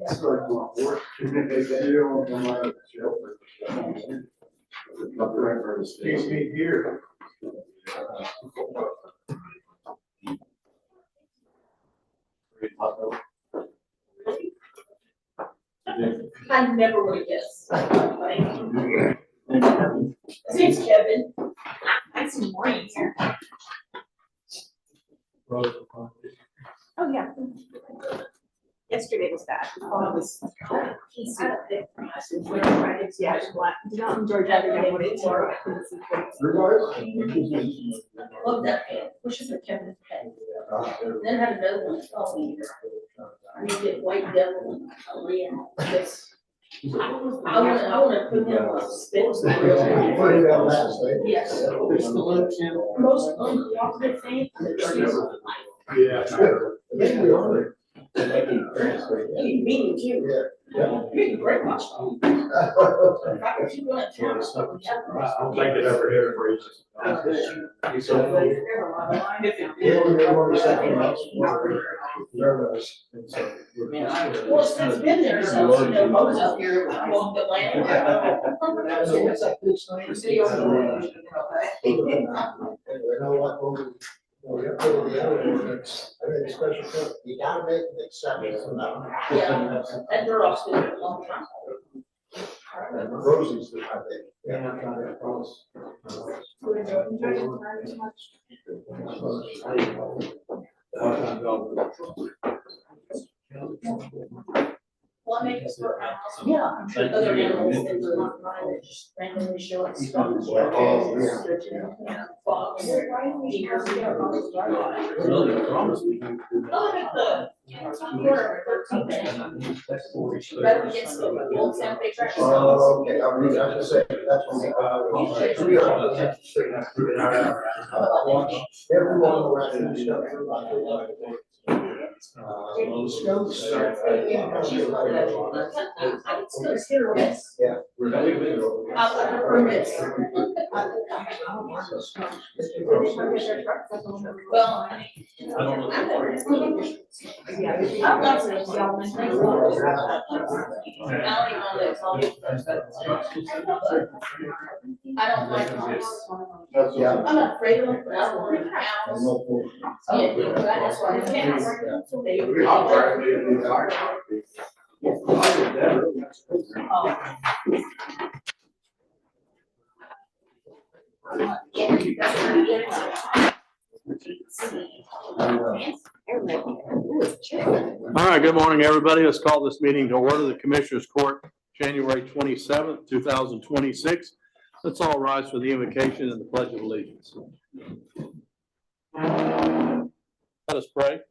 Here. I never would have guessed. His name's Kevin. I see mornings here. Oh, yeah. Yesterday was bad. Oh, it was. He's yeah, did not enjoy driving down what it's for. Love that man. Wishes for Kevin's head. Then had another one. Oh, I need to get white devil and Korean. This. I wanna put him on a spit. Yes. Most uncooperative thing. Yeah. Me too. You're great watch. I don't think it ever hit for you. Well, it's been there since, Moses here walked the land. You gotta make an exception for that. Yeah, that girl's been there a long time. Rosie's the, I think. Well, I make this work my house. Yeah, I'm sure other animals that are not mine that just randomly show up. Fox. Deer. Oh, look at the corner, 13. Right against the old San Fe track. Okay, I was gonna say, that's what everyone around the stuff. Yeah. I prefer this. Well, I've got some gentlemen. I don't like dogs. Yeah. I'm not afraid of them, but I don't want to house. Yeah, but that's why I can't. All right, good morning, everybody. Let's call this meeting to order. The Commissioners Court, January 27th, 2026. Let's all rise for the invocation and the Pledge of Allegiance. Let us pray.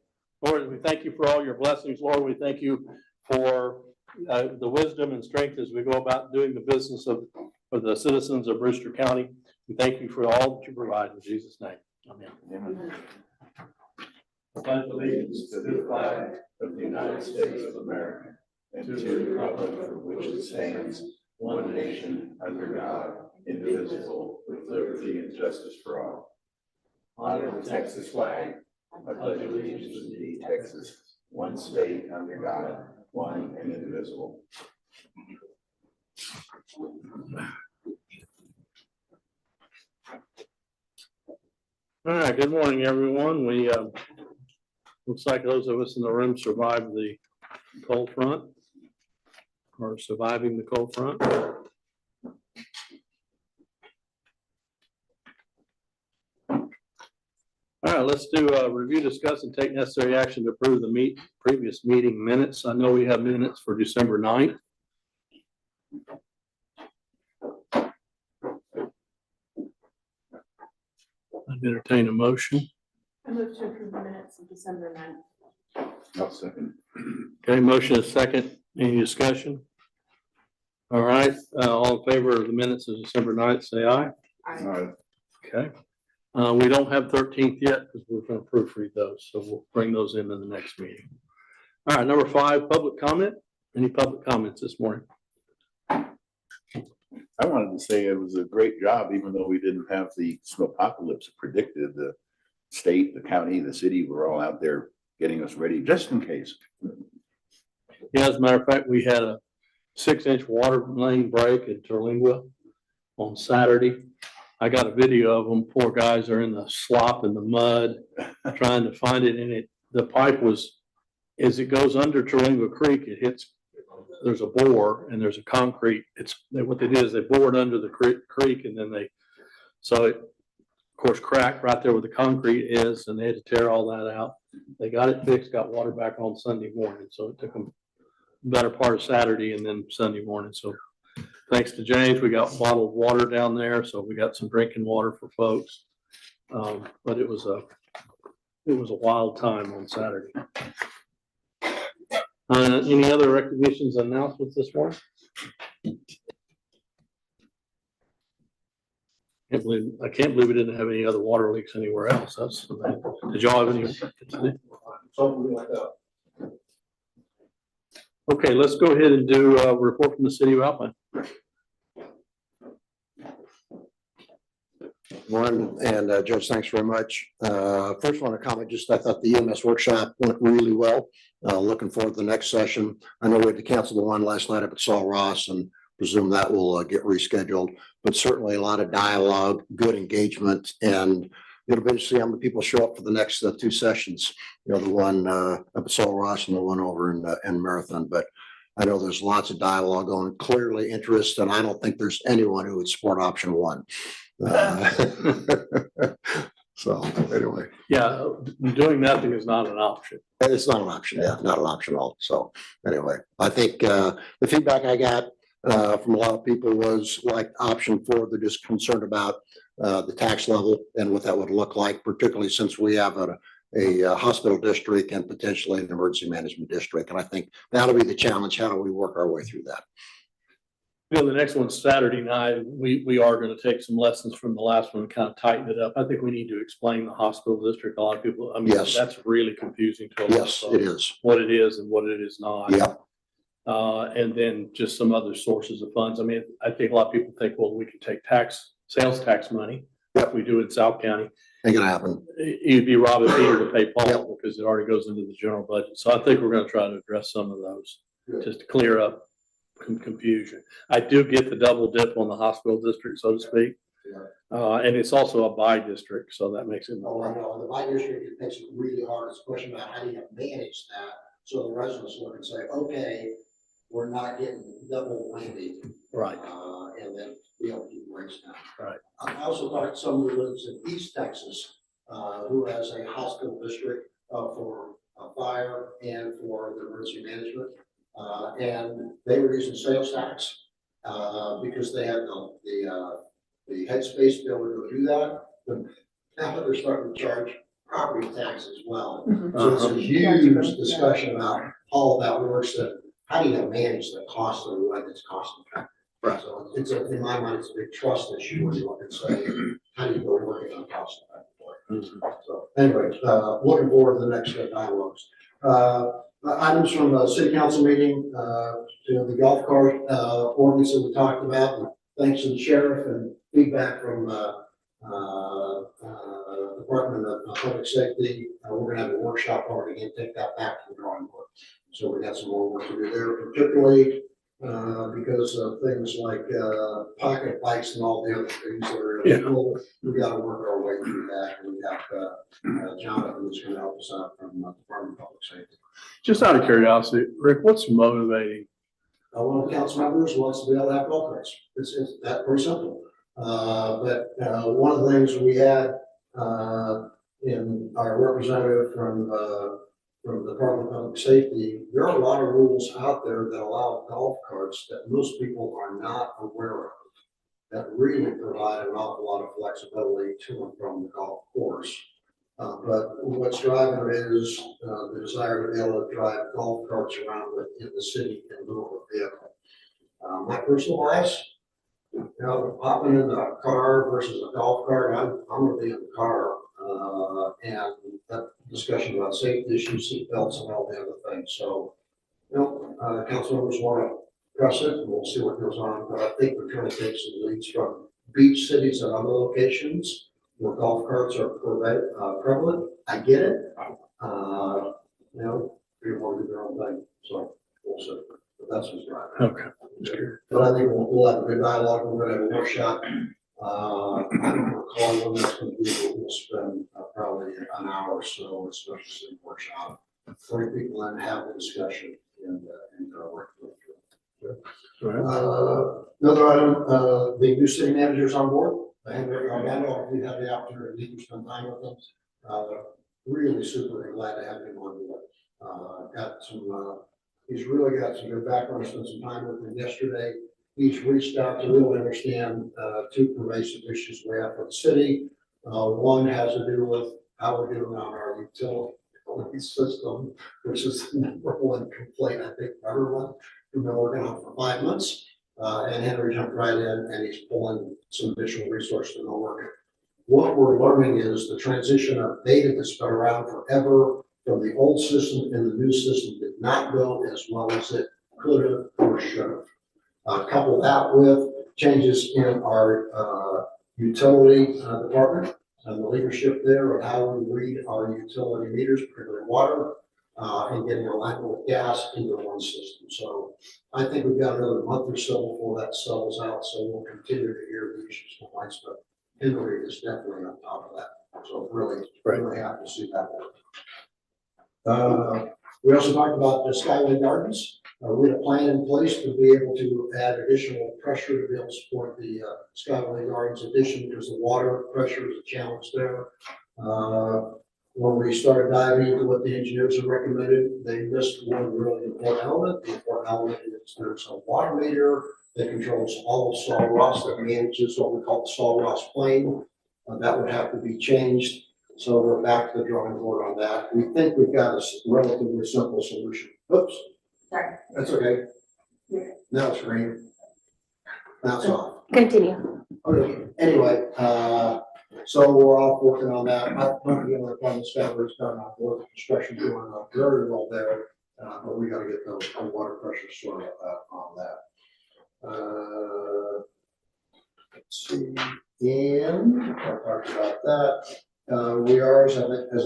Lord, we thank you for all your blessings. Lord, we thank you for the wisdom and strength as we go about doing the business of the citizens of Brewster County. We thank you for all that you provide in Jesus' name. Amen. Amen. Pledge allegiance to the flag of the United States of America and to the republic for which it stands, one nation, under God, indivisible, with liberty and justice for all. Honor the Texas flag. I pledge allegiance to thee, Texas, one state under God, one and indivisible. All right, good morning, everyone. We looks like those of us in the room survived the cold front or surviving the cold front. All right, let's do a review, discuss, and take necessary action to approve the previous meeting minutes. I know we have minutes for December 9th. I'd entertain a motion. I move to approve the minutes of December 9th. I'll second. Okay, motion is second. Any discussion? All right, all in favor of the minutes of December 9th, say aye. All right. Okay. We don't have 13th yet because we're going to proofread those, so we'll bring those in the next meeting. All right, number 5, public comment. Any public comments this morning? I wanted to say it was a great job, even though we didn't have the snowpocalypse predicted. The state, the county, the city were all out there getting us ready just in case. Yeah, as a matter of fact, we had a 6-inch water main break at Terlingua on Saturday. I got a video of them. Poor guys are in the slop and the mud trying to find it. And the pipe was, as it goes under Terlingua Creek, it hits, there's a bore and there's a concrete. What they did is they bored under the creek and then so it, of course, cracked right there where the concrete is, and they had to tear all that out. They got it fixed, got water back on Sunday morning. So it took them better part of Saturday and then Sunday morning. So thanks to James, we got bottled water down there. So we got some drinking water for folks. But it was a wild time on Saturday. Any other recognitions and announcements this morning? I can't believe we didn't have any other water leaks anywhere else. Did y'all have any? Something like that. Okay, let's go ahead and do a report from the city of Alpine. Morning, and Judge, thanks very much. First, I want to comment, I thought the EMS workshop went really well. Looking forward to the next session. I know we had to cancel the one last night up at Saul Ross and presume that will get rescheduled, but certainly a lot of dialogue, good engagement, and it'll be interesting how many people show up for the next 2 sessions. The one up at Saul Ross and the one over in Marathon. But I know there's lots of dialogue going, clearly interest, and I don't think there's anyone who would support option 1. So anyway. Yeah, doing nothing is not an option. It's not an option, yeah, not an option at all. So anyway, I think the feedback I got from a lot of people was like option 4. They're just concerned about the tax level and what that would look like, particularly since we have a hospital district and potentially an emergency management district. And I think that'll be the challenge. How do we work our way through that? The next one's Saturday night. We are going to take some lessons from the last one and kind of tighten it up. I think we need to explain the hospital district. A lot of people, Yes. That's really confusing to a lot of Yes, folks, it is. what it is and what it is not. Yeah. And then just some other sources of funds. I think a lot of people think, well, we can take sales tax money. Like we do in South County. Ain't gonna happen. You'd be robbing Peter to pay Paul. Yep. Because it already goes into the general budget. So I think we're going to try to address some of those. Good. Just to clear up confusion. I do get the double dip on the hospital district, so to speak. Yeah. And it's also a by district, so that makes it. Oh, I know. The by district, it makes it really hard. It's a question about how do you manage that so the residents look and say, okay, we're not getting double whammy. Right. And then be able to keep rates down. Right. I also talked to someone who lives in East Texas, who has a hospital district for fire and for the emergency management. And they were using sales tax because they had the headspace to be able to go do that. But now they're starting to charge property tax as well. So it's a huge discussion about how that works, and how do you manage the cost of what it's cost effective. Right. So in my mind, it's a big trust issue when you look and say, how do you go work it on cost effectively? So anyway, looking forward to the next dialogues. Items from the city council meeting, the golf cart ordinance that we talked about, and thanks to the sheriff and feedback from Department of Public Safety. We're gonna have a workshop already and take that back to the drawing board. So we got some more work to do there, particularly because of things like pocket bikes and all the other things that are in school. We got to work our way through that. And we got Jonathan who's going to help us out from Department of Public Safety. Just out of curiosity, Rick, what's motivating? One of the council members wants to be able to have golf carts. It's that pretty simple. But one of the things we had in our representative from the Department of Public Safety, there are a lot of rules out there that allow golf carts that most people are not aware of, that really provide an awful lot of flexibility to and from the golf course. But what's driving it is the desire to be able to drive golf carts around in the city in lieu of a vehicle. My personal bias, hopping in a car versus a golf cart, I'm going to be in the car. And that discussion about safety issues, seat belts, and all the other things. So, council members want to press it, and we'll see what goes on. But I think we're trying to take some leads from beach cities and other locations where golf carts are prevalent. I get it. People want to do their own thing. So full system, but that's what's driving. Okay. But I think we'll have a good dialogue, we're gonna have a workshop. I don't recall when that's gonna be, but we'll spend probably an hour or so, a special city workshop. Bring people in, have the discussion and work through it. Another item, the new city managers on board. Henry Armando, we had the opportunity to spend time with them. Really super glad to have him on board. He's really got some good background, spent some time with him yesterday. He's reached out to really understand two pervasive issues we have for the city. One has to do with how we're doing on our utility system, which is the number one complaint, I think, for everyone. We've been working on it for 5 months, and Henry jumped right in and he's pulling some additional resources to go work it. What we're learning is the transition of data that's been around forever from the old system and the new system did not go as well as it could have or should have. Couple that with changes in our utility department and the leadership there of how we read our utility meters, particularly water, and getting alignment with gas into one system. So I think we've got another month or so before that settles out, so we'll continue to hear the issues from lights, but Henry is definitely on top of that. So really happy to see that work. We also talked about the Skyway Gardens. We had a plan in place to be able to add additional pressure to be able to support the Skyway Gardens addition because the water pressure is a challenge there. When we started diving into what the engineers have recommended, they missed one really important element. The important element is there's a water meter that controls all of Saw Ross that manages what we call the Saw Ross plane. That would have to be changed. So we're back to the drawing board on that. We think we've got a relatively simple solution. Oops. Sorry. That's okay. Now it's green. Now it's off. Continue. Okay, anyway, so we're all working on that. I don't get our plan discoveries done on board. Construction going on very well there, but we got to get the water pressure sorted out on that. Let's see, and I talked about that. We are, as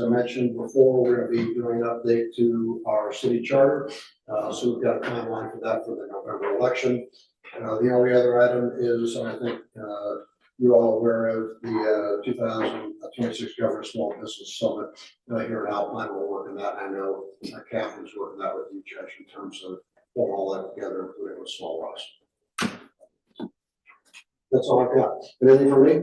I mentioned before, we're going to be doing an update to our city charter. So we've got a timeline for that for the November election. The only other item is, and I think you're all aware of the 2026 Governor Small Business Summit here in Alpine. We're working that. I know Catherine's working that with you, Judge, in terms of pulling all that together, including with Small Ross. That's all I've got. Anything for me?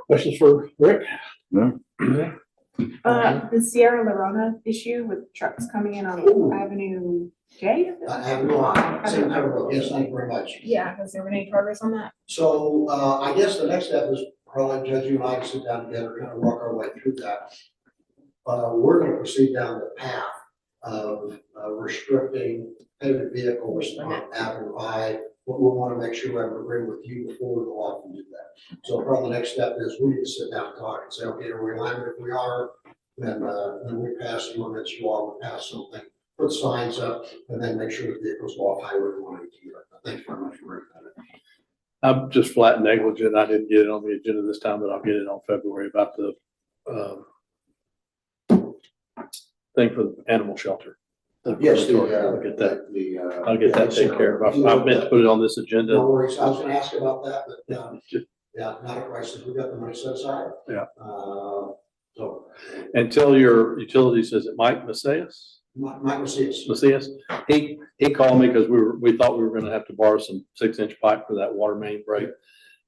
Questions for Rick? No. The Sierra Lorona issue with trucks coming in on Avenue J? I have no idea. Yes, thank you very much. Yeah, has there been any progress on that? So I guess the next step is probably Judge, you and I to sit down together, kind of walk our way through that. We're going to proceed down the path of restricting heavy vehicles on Avenue I. But we want to make sure we have an agreement with you before we go off and do that. So probably the next step is we need to sit down and talk and say, okay, are we aligned? If we are, then we pass the ordinance, you all will pass something, put signs up, and then make sure the vehicles go off highway 182. Thanks very much for bringing that in. I'm just flat negligent. I didn't get it on the agenda this time, but I'll get it on February about the thing for the animal shelter. Yes, I'll get that. I'll get that taken care of. I meant to put it on this agenda. No worries. I was going to ask about that, but yeah, not a crisis. We got the money set aside. Yeah. So. And tell your utilities, is it Mike Macias? Mike Macias. Macias. He called me because we thought we were going to have to borrow some 6-inch pipe for that water main break,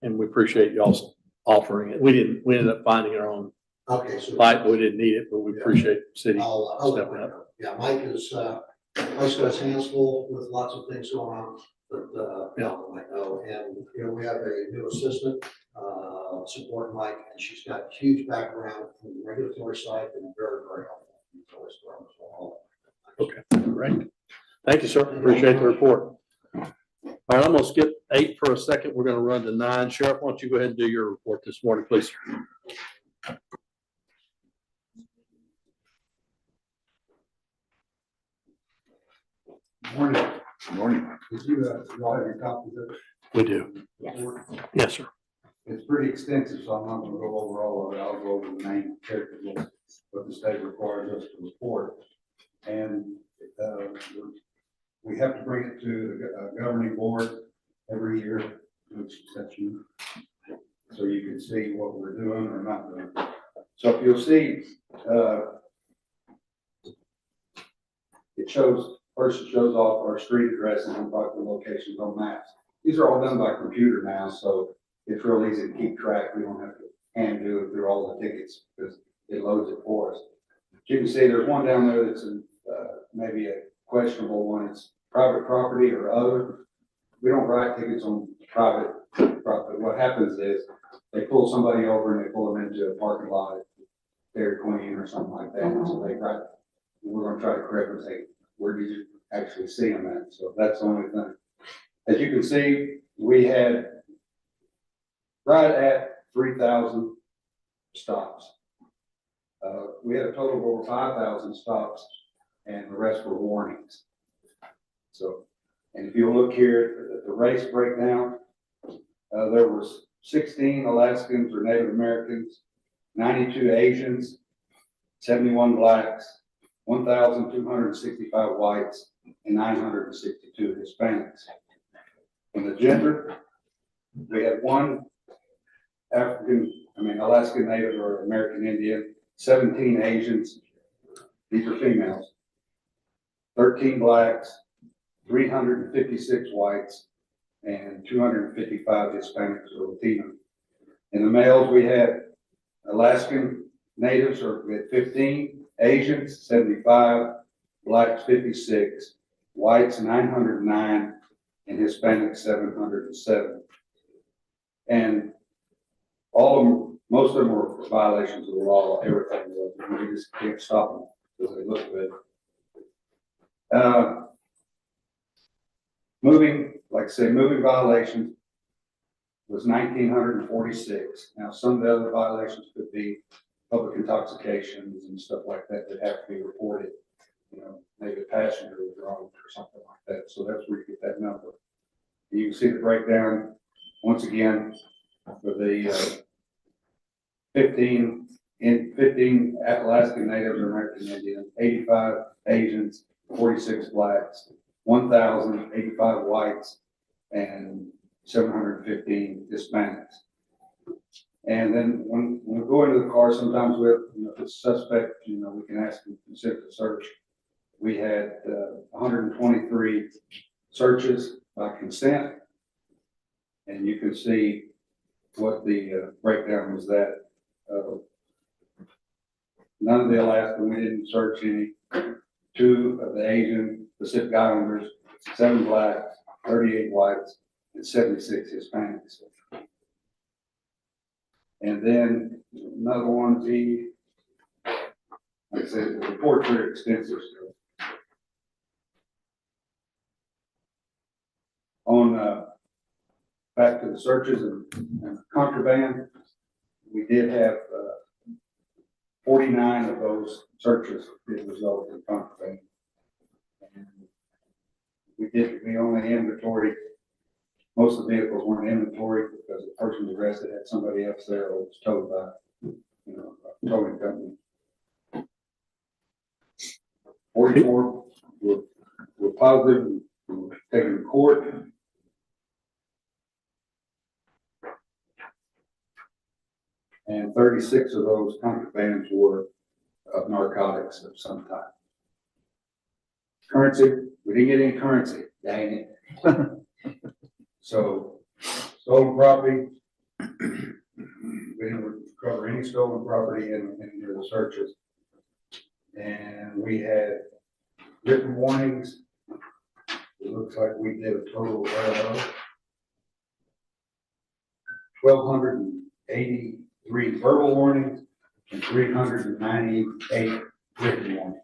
and we appreciate y'all offering it. We ended up finding our own pipe. We didn't need it, but we appreciate the city stepping up. Yeah, Mike is Mike's got his hands full with lots of things going on, but I know, and we have a new assistant support Mike, and she's got a huge background from the regulatory side and very, very helpful. Okay, great. Thank you, sir. Appreciate the report. All right, I'm gonna skip 8 for a second. We're gonna run to 9. Sheriff, why don't you go ahead and do your report this morning, please? Morning. Morning. Did you, y'all have your copies of it? We do. Yes, sir. It's pretty extensive, so I'm not gonna go over all of it. I'll go over the main characteristics, what the state requires us to report. And Uh, We have to bring it to the governing board every year, which sets you, so you can see what we're doing or not doing. So if you'll see, it shows, first it shows off our street addresses and parking locations on maps. These are all done by computer now, so it's real easy to keep track. We don't have to hand do it through all the tickets because it loads it for us. As you can see, there's one down there that's maybe a questionable one. It's private property or other. We don't write tickets on private property. What happens is they pull somebody over and they pull them into a parking lot at Dairy Queen or something like that. And so they write, we're going to try to correct and say, where did you actually see them at? So that's the only thing. As you can see, we had right at 3,000 stops. We had a total of over 5,000 stops, and the rest were warnings. So, and if you look here at the race breakdown, there was 16 Alaskans or Native Americans, 92 Asians, 71 blacks, 1,265 whites, and 962 Hispanics. In the gender, we had one Alaskan Native or American Indian, 17 Asians, these are females, 13 blacks, 356 whites, and 255 Hispanics or Latino. In the males, we had Alaskan Natives, or we had 15, Asians, 75, blacks, 56, whites, 909, and Hispanics, 707. And all of them, most of them were violations of the law, everything was. We just can't stop them because they look good. Moving violations was 1,946. Now, some of the other violations could be public intoxications and stuff like that that have to be reported. You know, maybe a passenger was drunk or something like that. So that's where you get that number. You can see the breakdown once again for the 15 Alaskan Natives or American Indians, 85 Asians, 46 blacks, 1,085 whites, and 715 Hispanics. And then when we go into the car, sometimes we have, if it's suspect, we can ask them to consider the search. We had 123 searches by consent, and you can see what the breakdown was that. None of the Alaskan, we didn't search any. 2 of the Asian Pacific Islanders, 7 blacks, 38 whites, and 76 Hispanics. And then another one, like I said, the reports are extensive. On back to the searches and contraband, we did have 49 of those searches did result in contraband. And we only inventory, most of the vehicles weren't inventory because the person was arrested had somebody else there or was towed by, a towing company. 44 were positive and were taken to court. And 36 of those contrabands were of narcotics of some type. Currency, we didn't get any currency, dang it. So, stolen property, we didn't recover any stolen property in the searches. And we had written warnings. It looks like we did a total of 1,283 verbal warnings and 398 written warnings.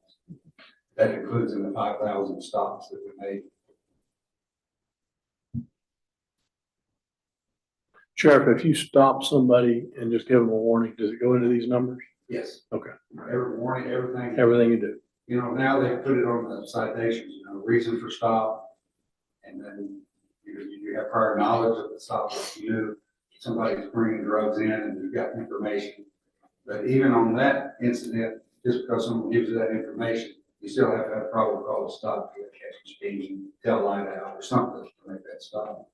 That includes in the 5,000 stops that we made. Sheriff, if you stop somebody and just give them a warning, does it go into these numbers? Yes. Okay. Every warning, everything. Everything you do. Now they put it on the citations, reason for stop. And then you have prior knowledge of the stop. You knew somebody's bringing drugs in and you've got information. But even on that incident, just because someone gives you that information, you still have to have a probable cause to stop, you have to catch speed, tail light out or something to make that stop.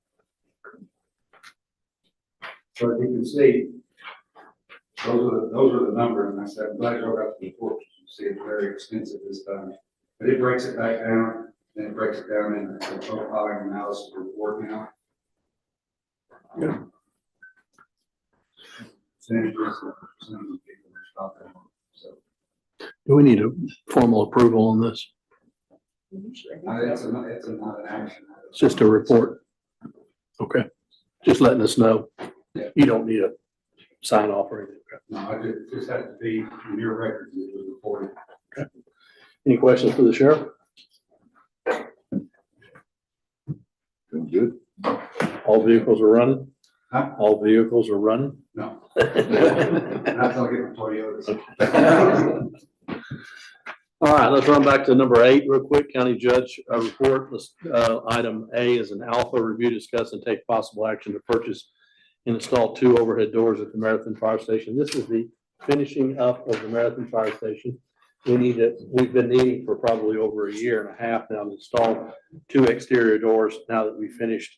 So as you can see, those are the numbers, and I said, I'm glad you got the report. You see, it's very extensive this time, but it breaks it back down, then it breaks it down in the profiling analysis report now. Yeah. Percentages of people are stopping. So, Do we need a formal approval on this? it's not an action. It's just a report. Okay, just letting us know. Yeah. You don't need a sign off or anything. No, I just had to be in your records, it was reported. Any questions for the sheriff? Good. All vehicles are running? Huh? All vehicles are running? No. Not till I get my Toyotas. All right, let's run back to number 8 real quick. County Judge report. Item A is an alpha review, discuss and take possible action to purchase and install 2 overhead doors at the Marathon Fire Station. This is the finishing up of the Marathon Fire Station. We've been needing for probably over a year and a half now to install 2 exterior doors now that we finished.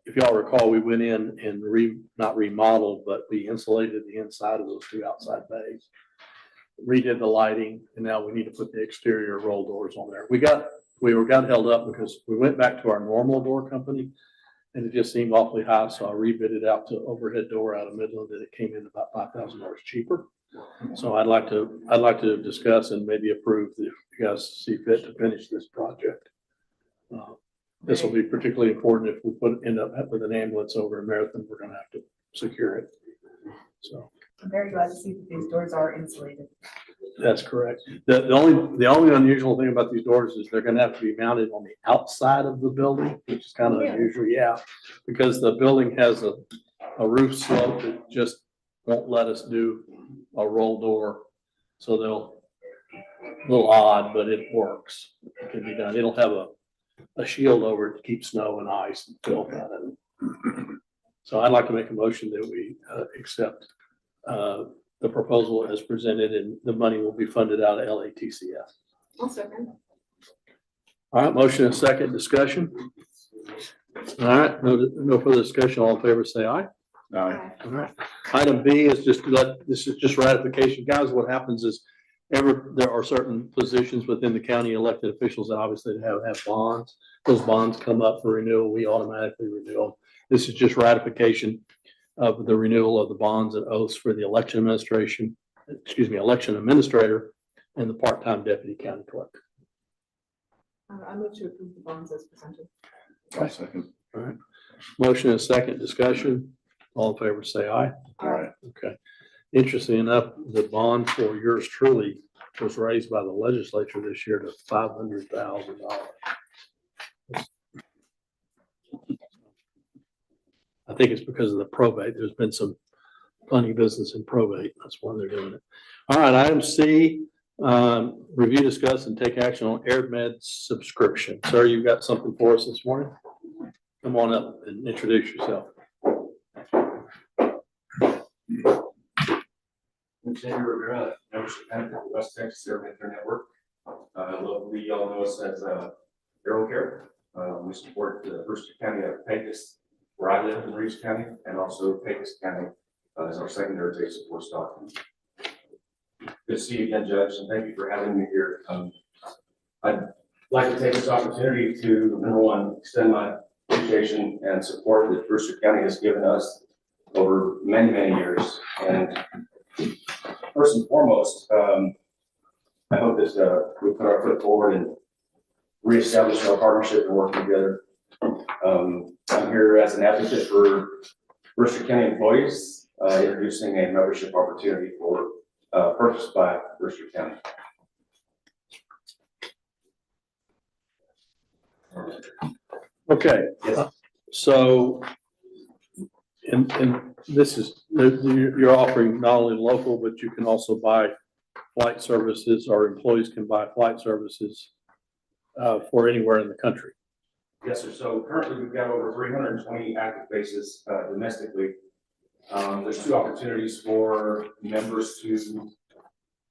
If y'all recall, we went in and not remodeled, but we insulated the inside of those 2 outside bays, redid the lighting, and now we need to put the exterior roll doors on there. We got held up because we went back to our normal door company and it just seemed awfully high. So I rebid it out to overhead door out of Midland, and it came in about $5,000 cheaper. So I'd like to discuss and maybe approve if you guys see fit to finish this project. This will be particularly important if we end up with an ambulance over in Marathon. We're going to have to secure it. So I'm very glad to see that these doors are insulated. that's correct. The only unusual thing about these doors is they're going to have to be mounted on the outside of the building, which is kind of unusual. Yeah, because the building has a roof slope that just won't let us do a roll door. So they'll a little odd, but it works. It can be done. It'll have a shield over it to keep snow and ice and filth out of it. So I'd like to make a motion that we accept the proposal as presented, and the money will be funded out of LATCF. I'll second. All right, motion and second discussion. All right, no further discussion. All in favor, say aye. Aye. All right. Item B is this is just ratification. Guys, what happens is there are certain positions within the county elected officials that obviously have bonds. Those bonds come up for renewal. We automatically renew them. This is just ratification of the renewal of the bonds and oaths for the election administrator and the part-time deputy county clerk. I move to approve the bonds as presented. I'll second. All right. Motion and second discussion. All in favor, say aye. All right. Okay. Interesting enough, the bond for yours truly was raised by the legislature this year to $500,000. I think it's because of the probate. There's been some funny business in probate. That's why they're doing it. All right, item C, review, discuss, and take action on AirMed subscription. Sir, you've got something for us this morning? Come on up and introduce yourself. I'm Sandy Rivera, membership manager for West Texas AirMed Network. We all know us as AeroCare. We support Brewster County of Pecos, where I live in Reeves County, and also Pecos County as our secondary base support staff. Good to see you again, Judge, and thank you for having me here. I'd like to take this opportunity to, number one, extend my appreciation and support that Brewster County has given us over many, many years. And first and foremost, I hope that we put our foot forward and reestablish our partnership and work together. I'm here as an advocate for Brewster County employees, introducing a membership opportunity for purchase by Brewster County. Okay. Yes. So, and this is, you're offering not only local, but you can also buy flight services, or employees can buy flight services for anywhere in the country. Yes, sir. So currently we've got over 320 active bases domestically. There's 2 opportunities for members to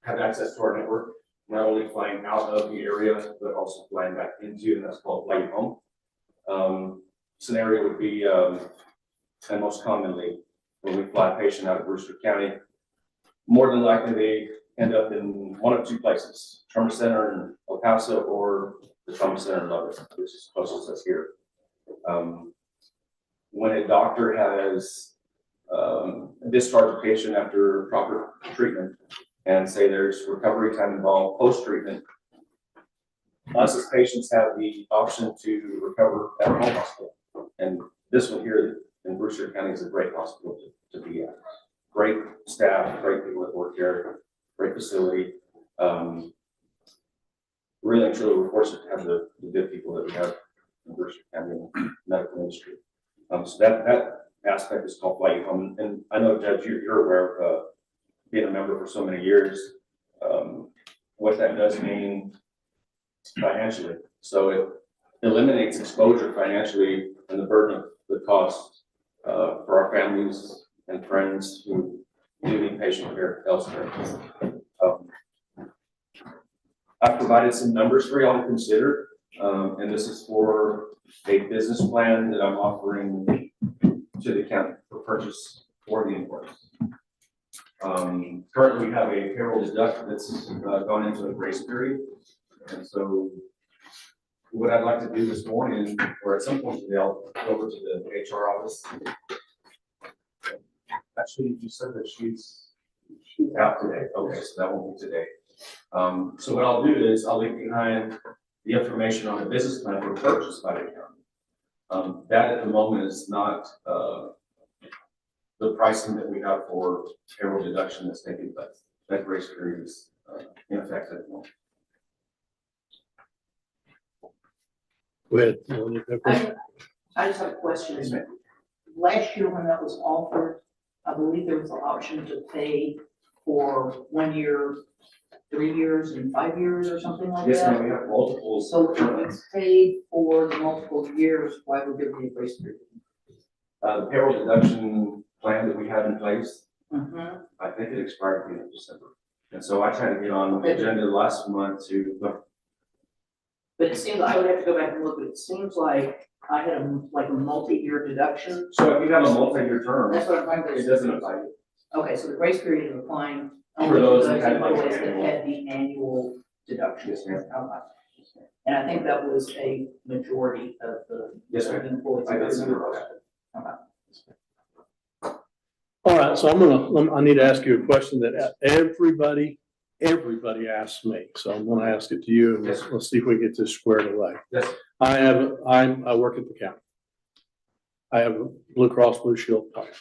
have access to our network. not only flying out of the area, but also flying back into, and that's called flight home. Scenario would be, and most commonly, when we fly a patient out of Brewster County, more than likely they end up in one of two places, trauma center in El Paso or the trauma center in Lubbock, which is closest to us here. When a doctor has discharged a patient after proper treatment and say there's recovery time involved post-treatment, us as patients have the option to recover at a home hospital. And this one here in Brewster County is a great hospital to be at. Great staff, great people that work here, great facility. Really and truly, we're fortunate to have the good people that we have in Brewster County in the medical industry. So that aspect is called flight home. And I know, Judge, you're aware of being a member for so many years, what that does mean financially. So it eliminates exposure financially and the burden of the cost for our families and friends who do need patient care elsewhere. I've provided some numbers for y'all to consider, and this is for a business plan that I'm offering to the county for purchase for the employees. Currently, we have a payroll deduct that's gone into a grace period, and so what I'd like to do this morning, or at some point today, I'll go over to the HR office. Actually, you said that she's out today. Okay, so that won't be today. So what I'll do is I'll leave behind the information on the business plan for purchase by the county. That at the moment is not the pricing that we have for payroll deduction that's taking place. That grace period is in effect at the moment. Go ahead. I just have a question. Last year when that was offered, I believe there was an option to pay for 1 year, 3 years, and 5 years or something like Yes, that. ma'am, we have multiples. So if it's paid for the multiple years, why would there be a grace period? The payroll deduction plan that we had in place, Mhm. I think it expired at the end of December. And so I tried to get on the agenda last month to, But it seems, I would have to go back and look, but it seems like I had a multi-year deduction. so if you have a multi-year term, That's what I'm trying to. it doesn't apply to you. Okay, so the grace period is applying For only to those those that had, like, employees that annual. had the annual deduction. Yes, ma'am. Okay. And I think that was a majority of the Yes, ma'am. employees. I got some of Okay. All right, so I need to ask you a question that everybody asks me. So I'm gonna ask it to you, and let's see if we get this squared away. Yes. I work at the county. I have a Blue Cross Blue Shield card.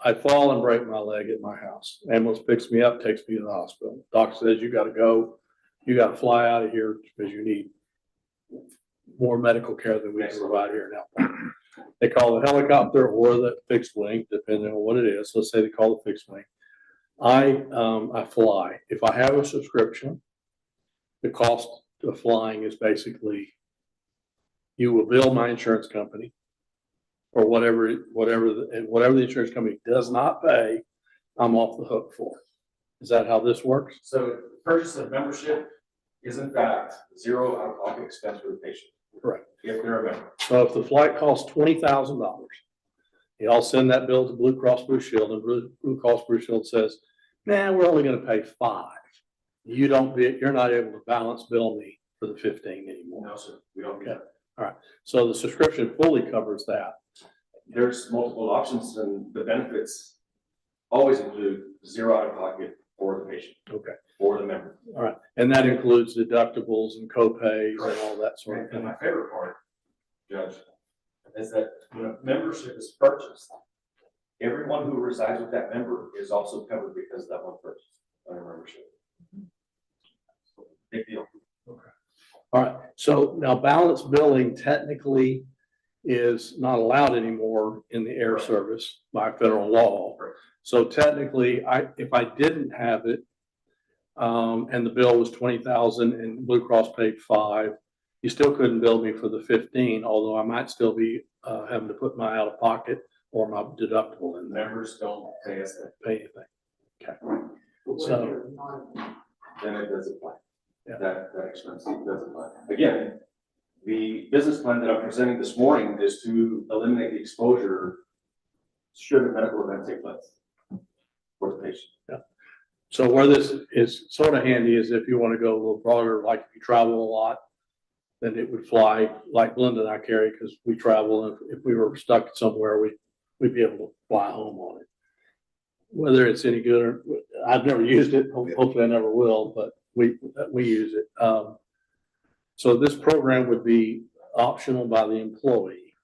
I fall and break my leg at my house. Ambulance picks me up, takes me to the hospital. Doc says, you gotta go, you gotta fly out of here because you need more medical care than we can provide here now. They call the helicopter or the fixed wing, depending on what it is. Let's say they call the fixed wing. I fly. If I have a subscription, the cost of flying is basically, you will bill my insurance company or whatever the insurance company does not pay, I'm off the hook for. Is that how this works? So purchase of membership is in fact zero out-of-pocket expense for the patient. Correct. If they're a member. So if the flight costs $20,000, y'all send that bill to Blue Cross Blue Shield, and Blue Cross Blue Shield says, nah, we're only gonna pay $5. You're not able to balance bill me for the 15 anymore. No, sir, we don't do Okay. that. All right, so the subscription fully covers that. There's multiple options, and the benefits always include zero out-of-pocket for the patient. Okay. For the member. All right, and that includes deductibles and co-pays and all that sort of And thing. my favorite part, Judge, is that when a membership is purchased, everyone who resides with that member is also covered because of that one purchase on a membership. Big deal. All right, so now balance billing technically is not allowed anymore in the air service by federal law. Right. So technically, if I didn't have it, and the bill was 20,000 and Blue Cross paid $5, you still couldn't bill me for the 15, although I might still be having to put my out of pocket or my deductible in there. Members don't pay us that. Pay anything. But what So- if you're not- Then it does apply. Yeah. That expense does apply. Again, the business plan that I'm presenting this morning is to eliminate the exposure should a medical event take place for the patient. So where this is sort of handy is if you want to go a little broader, like if you travel a lot, then it would fly like Linda and I carry, because we travel, and if we were stuck somewhere, we'd be able to fly home on it. Whether it's any good or, I've never used it, hopefully I never will, but we use it. So this program would be optional by the employee.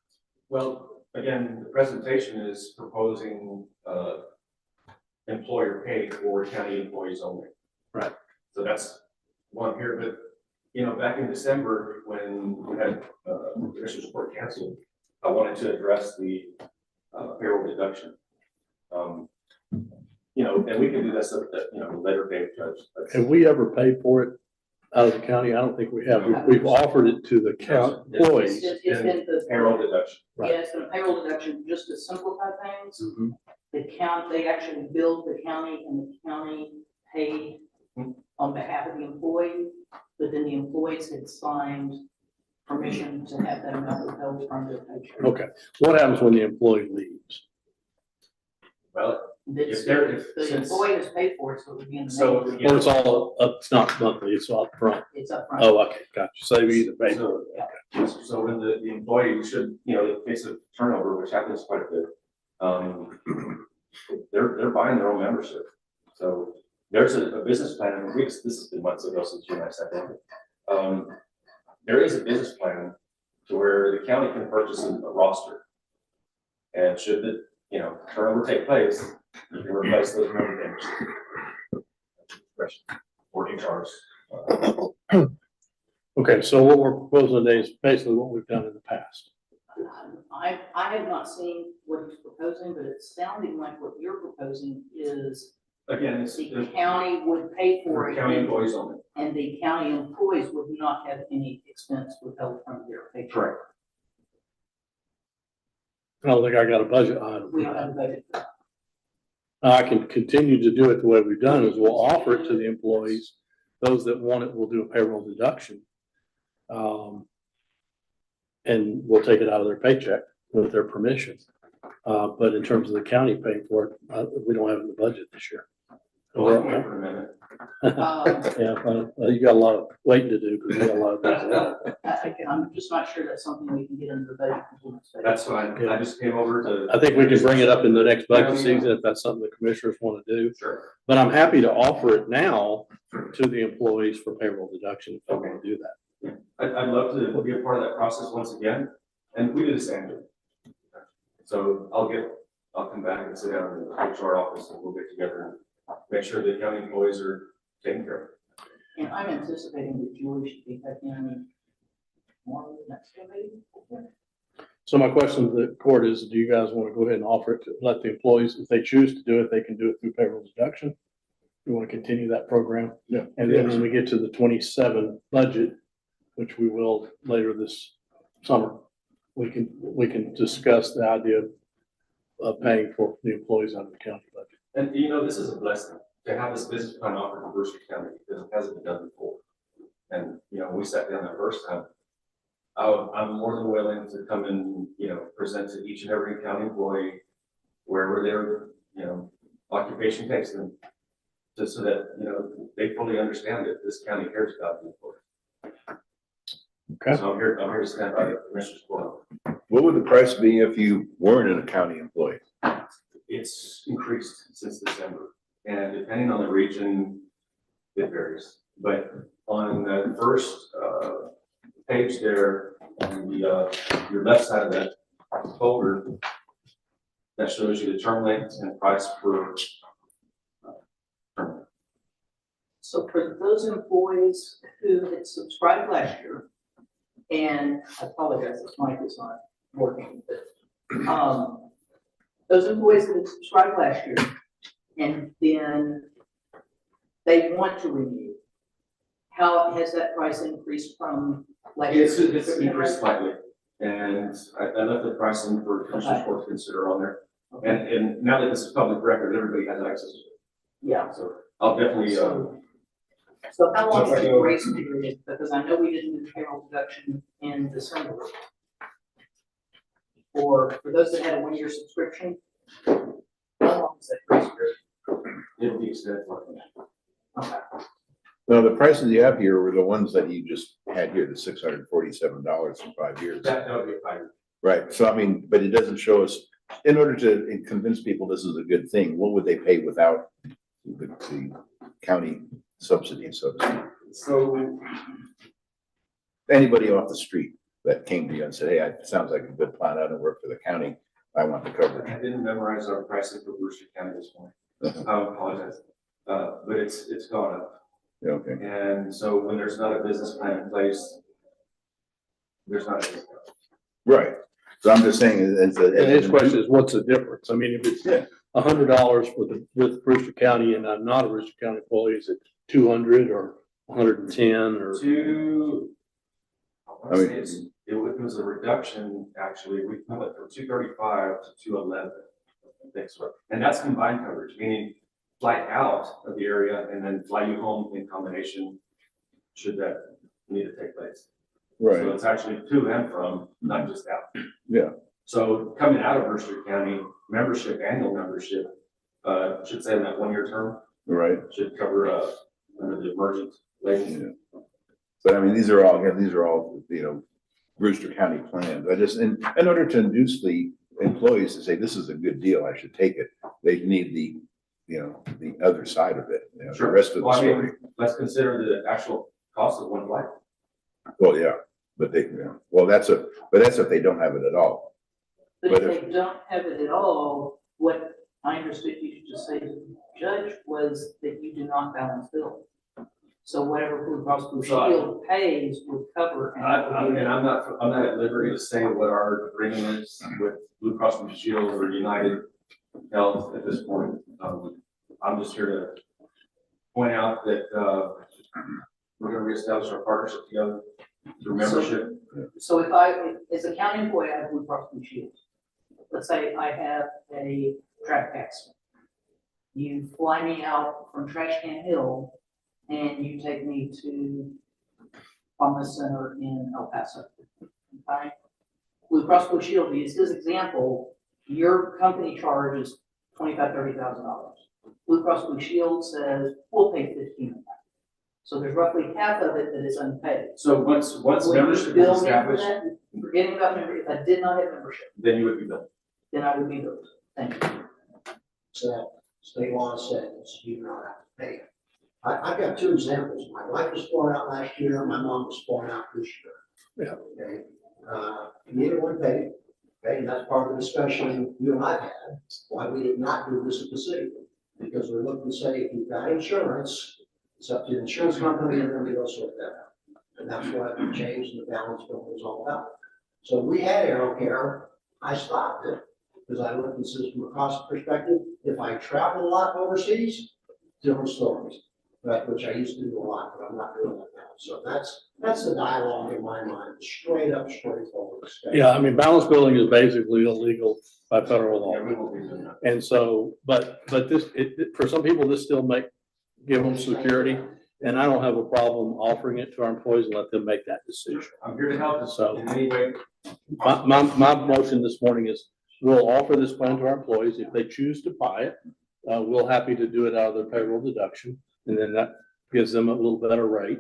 Well, again, the presentation is proposing, employer pay for county employees only. Right. So that's one here, but, you know, back in December, when we had, Commissioner's Court canceled, I wanted to address the, payroll deduction. You know, and we can do this at, you know, later date, Judge. Have we ever paid for it out of the county? I don't think we have. We've offered it to the county employees. It's been the. Payroll deduction. Right. Yeah, it's been a payroll deduction, just to simplify things. Mhm. The county, they actually billed the county and the county paid on behalf of the employee, but then the employees had signed permission to have that amount withheld from their paycheck. Okay. What happens when the employee leaves? Well, That's- If they're- if- The since- employee has paid for it, so it would be in the. So, name. yeah. Or it's all up, it's not monthly, it's all up front. It's upfront. Oh, okay, gotcha. So we either pay for it. So when the employee should, you know, in case of turnover, which happens quite a bit, they're buying their own membership. So there's a business plan, and this has been months ago since you and I sat down. There is a business plan to where the county can purchase a roster. And should the, you know, turnover take place, you can replace those member members. Or HRs. Okay, so what we're proposing today is basically what we've done in the past. I have not seen what he's proposing, but it's sounding like what you're proposing is Again, it's the the county would pay for it. county employees only. And the county employees would not have any expense withheld from their paycheck. Correct. I don't think I got a budget item. We don't have a budget. for that. I can continue to do it the way we've done, is we'll offer it to the employees. Those that want it will do a payroll deduction. And we'll take it out of their paycheck with their permission. But in terms of the county paying for it, we don't have it in the budget this year. Well, wait for a minute. Yeah, you got a lot of waiting to do, because we got a lot of things to do. I'm just not sure that's something we can get into the budget. That's fine. I just came over to. I think we can bring it up in the next budget season if that's something the commissioners want to do. Sure. But I'm happy to offer it now to the employees for payroll deduction if they want to do that. I'd love to be a part of that process once again, and we do this annually. So I'll come back and sit down in the HR office and we'll get together and make sure the county employees are taken care of. And I'm anticipating that Julie should be back in more of the next meeting. So my question to the court is, do you guys want to go ahead and offer it to let the employees, if they choose to do it, they can do it through payroll deduction? You want to continue that program? Yeah. And then when we get to the 27 budget, which we will later this summer, we can discuss the idea of paying for the employees out of the county budget. And you know, this is a blessing to have this business plan offered to Brewster County because it hasn't been done before. And, you know, we sat down that first time. I'm more than willing to come and, you know, present to each and every county employee wherever their, you know, occupation takes them. Just so that, you know, they fully understand that this county cares about the employees. Okay. So I'm here to stand by the Commissioner's Court. What would the price be if you weren't a county employee? It's increased since December, and depending on the region, it varies. But on the first page there, on the your left side of that folder, that shows you the term length and price per term. So for those employees who had subscribed last year, and I apologize, this mic is not working, but, those employees that had subscribed last year, and then they want to renew, how has that price increased from last year? It's increased slightly, and I left the pricing for Commissioner's Court to consider on there. And now that this is public record, everybody has access to it. Yeah. So I'll definitely, So how long is the grace period? Because I know we didn't do payroll deduction in December. For those that had a 1-year subscription, how long is that grace period? it'll be extended. Okay. No, the prices you have here were the ones that you just had here, the $647 for 5 years. That would be fine. Right, so I mean, but it doesn't show us, in order to convince people this is a good thing, what would they pay without the county subsidy, so to speak? So Anybody off the street that came to you and said, hey, it sounds like a good plan, I don't work for the county, I want the coverage. I didn't memorize our pricing for Brewster County this morning. I apologize. But it's gone up. Yeah, okay, And so when there's not a business plan in place, there's not a discount. right, so I'm just saying, And his question is, what's the difference? I mean, if it's $100 with Brewster County and I'm not a Brewster County employee, is it 200 or 110 or? I mean, It was a reduction, actually. We went from 235 to 211. Thanks, and that's combined coverage, meaning fly out of the area and then fly you home in combination, should that need to take place. right, So it's actually to and from, not just out. yeah, So coming out of Brewster County, membership, annual membership, should say in that 1-year term, right. should cover, under the emergent label. Yeah. But I mean, these are all, you know, Brewster County plans. I just, in order to induce the employees to say, this is a good deal, I should take it, they need the, you know, the other side of it, you know, the Sure. rest of the Well, I mean, story. let's consider the actual cost of one flight. Well, yeah, but they, you know, well, that's if they don't have it at all. But But if they don't have it at all, what I understood you to just say to the judge was that you do not balance bill. So whatever Blue Cross Blue Shield pays would cover. And I'm not at liberty to say what our agreement is with Blue Cross Blue Shield or United Health at this point. I'm just here to point out that, we're gonna reestablish our partnership together through membership. So if as a county employee, I have Blue Cross Blue Shield. Let's say I have a traffic accident. You fly me out from Trash Can Hill and you take me to Wellness Center in El Paso. Okay? Blue Cross Blue Shield, is his example, your company charges $25,000-$30,000. Blue Cross Blue Shield says, we'll pay $15,000 of that. So there's roughly half of it that is unpaid. So once Would you membership bill is me for established, that? Forgetting about membership, if I did not have membership, then you would be billed. then I would be billed. Thank you. So state law says you do not have to pay. I've got 2 examples. My wife was flown out last year, my mom was flown out this year. Yeah. Okay, neither one paid, okay, and that's part of the discussion you and I had, why we did not do this at the city. Because we're looking to say, if you've got insurance, it's up to the insurance company and then we go sort that out. And that's what the change in the balance bill was all about. So we had AeroCare, I stopped it, because I looked and says, from a cost perspective, if I travel a lot overseas, different stories. But, which I used to do a lot, but I'm not doing that now. So that's the dialogue in my mind, straight up, straightforward. Yeah, I mean, balance billing is basically illegal by federal law. Yeah, we won't be doing that. And so, but this, for some people, this still give them security. And I don't have a problem offering it to our employees and let them make that decision. I'm here to help us So in any way. my motion this morning is we'll offer this plan to our employees. If they choose to buy it, we're happy to do it out of their payroll deduction. And then that gives them a little better rate.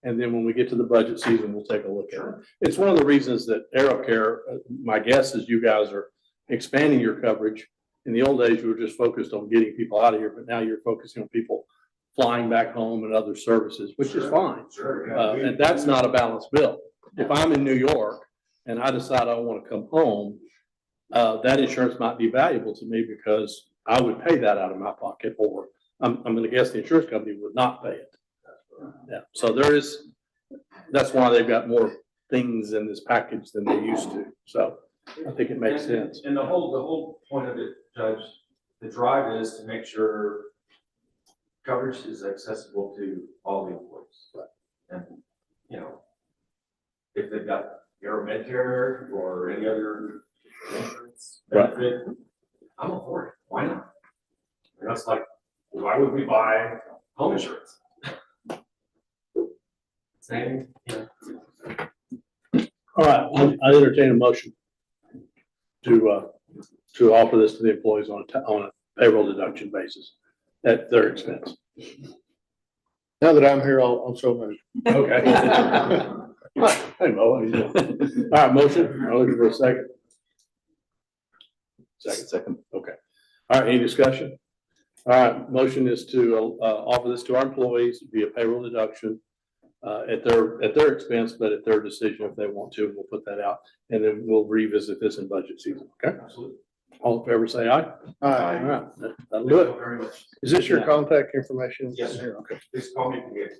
And then when we get to the budget season, we'll take a look at it. It's one of the reasons that AeroCare, my guess is you guys are expanding your coverage. In the old days, you were just focused on getting people out of here, but now you're focusing on people flying back home and other services, which is fine. Sure, yeah. And that's not a balanced bill. If I'm in New York and I decide I want to come home, that insurance might be valuable to me because I would pay that out of my pocket, or I'm going to guess the insurance company would not pay it. Yeah, so that's why they've got more things in this package than they used to. So I think it makes sense. And the whole point of it, Judge, the drive is to make sure coverage is accessible to all the employees. And, you know, if they've got Aero Medicare or any other insurance benefit, I'm all for it. Why not? And that's like why would we buy home insurance? Same, yeah. All right, I entertain a motion to offer this to the employees on a payroll deduction basis at their expense. Now that I'm here, I'll show my. Okay. Hey, Mo, how you doing? All right, motion, I'm looking for a second. Second. Okay. All right, any discussion? All right, motion is to offer this to our employees via payroll deduction at their expense, but at their decision if they want to. We'll put that out, and then we'll revisit this in budget season. Okay. Absolutely. All in favor, say aye. Aye. All right, that'll do it. Very much. Is this your contact information? Yes, sir. Here, okay, Please call me if you get.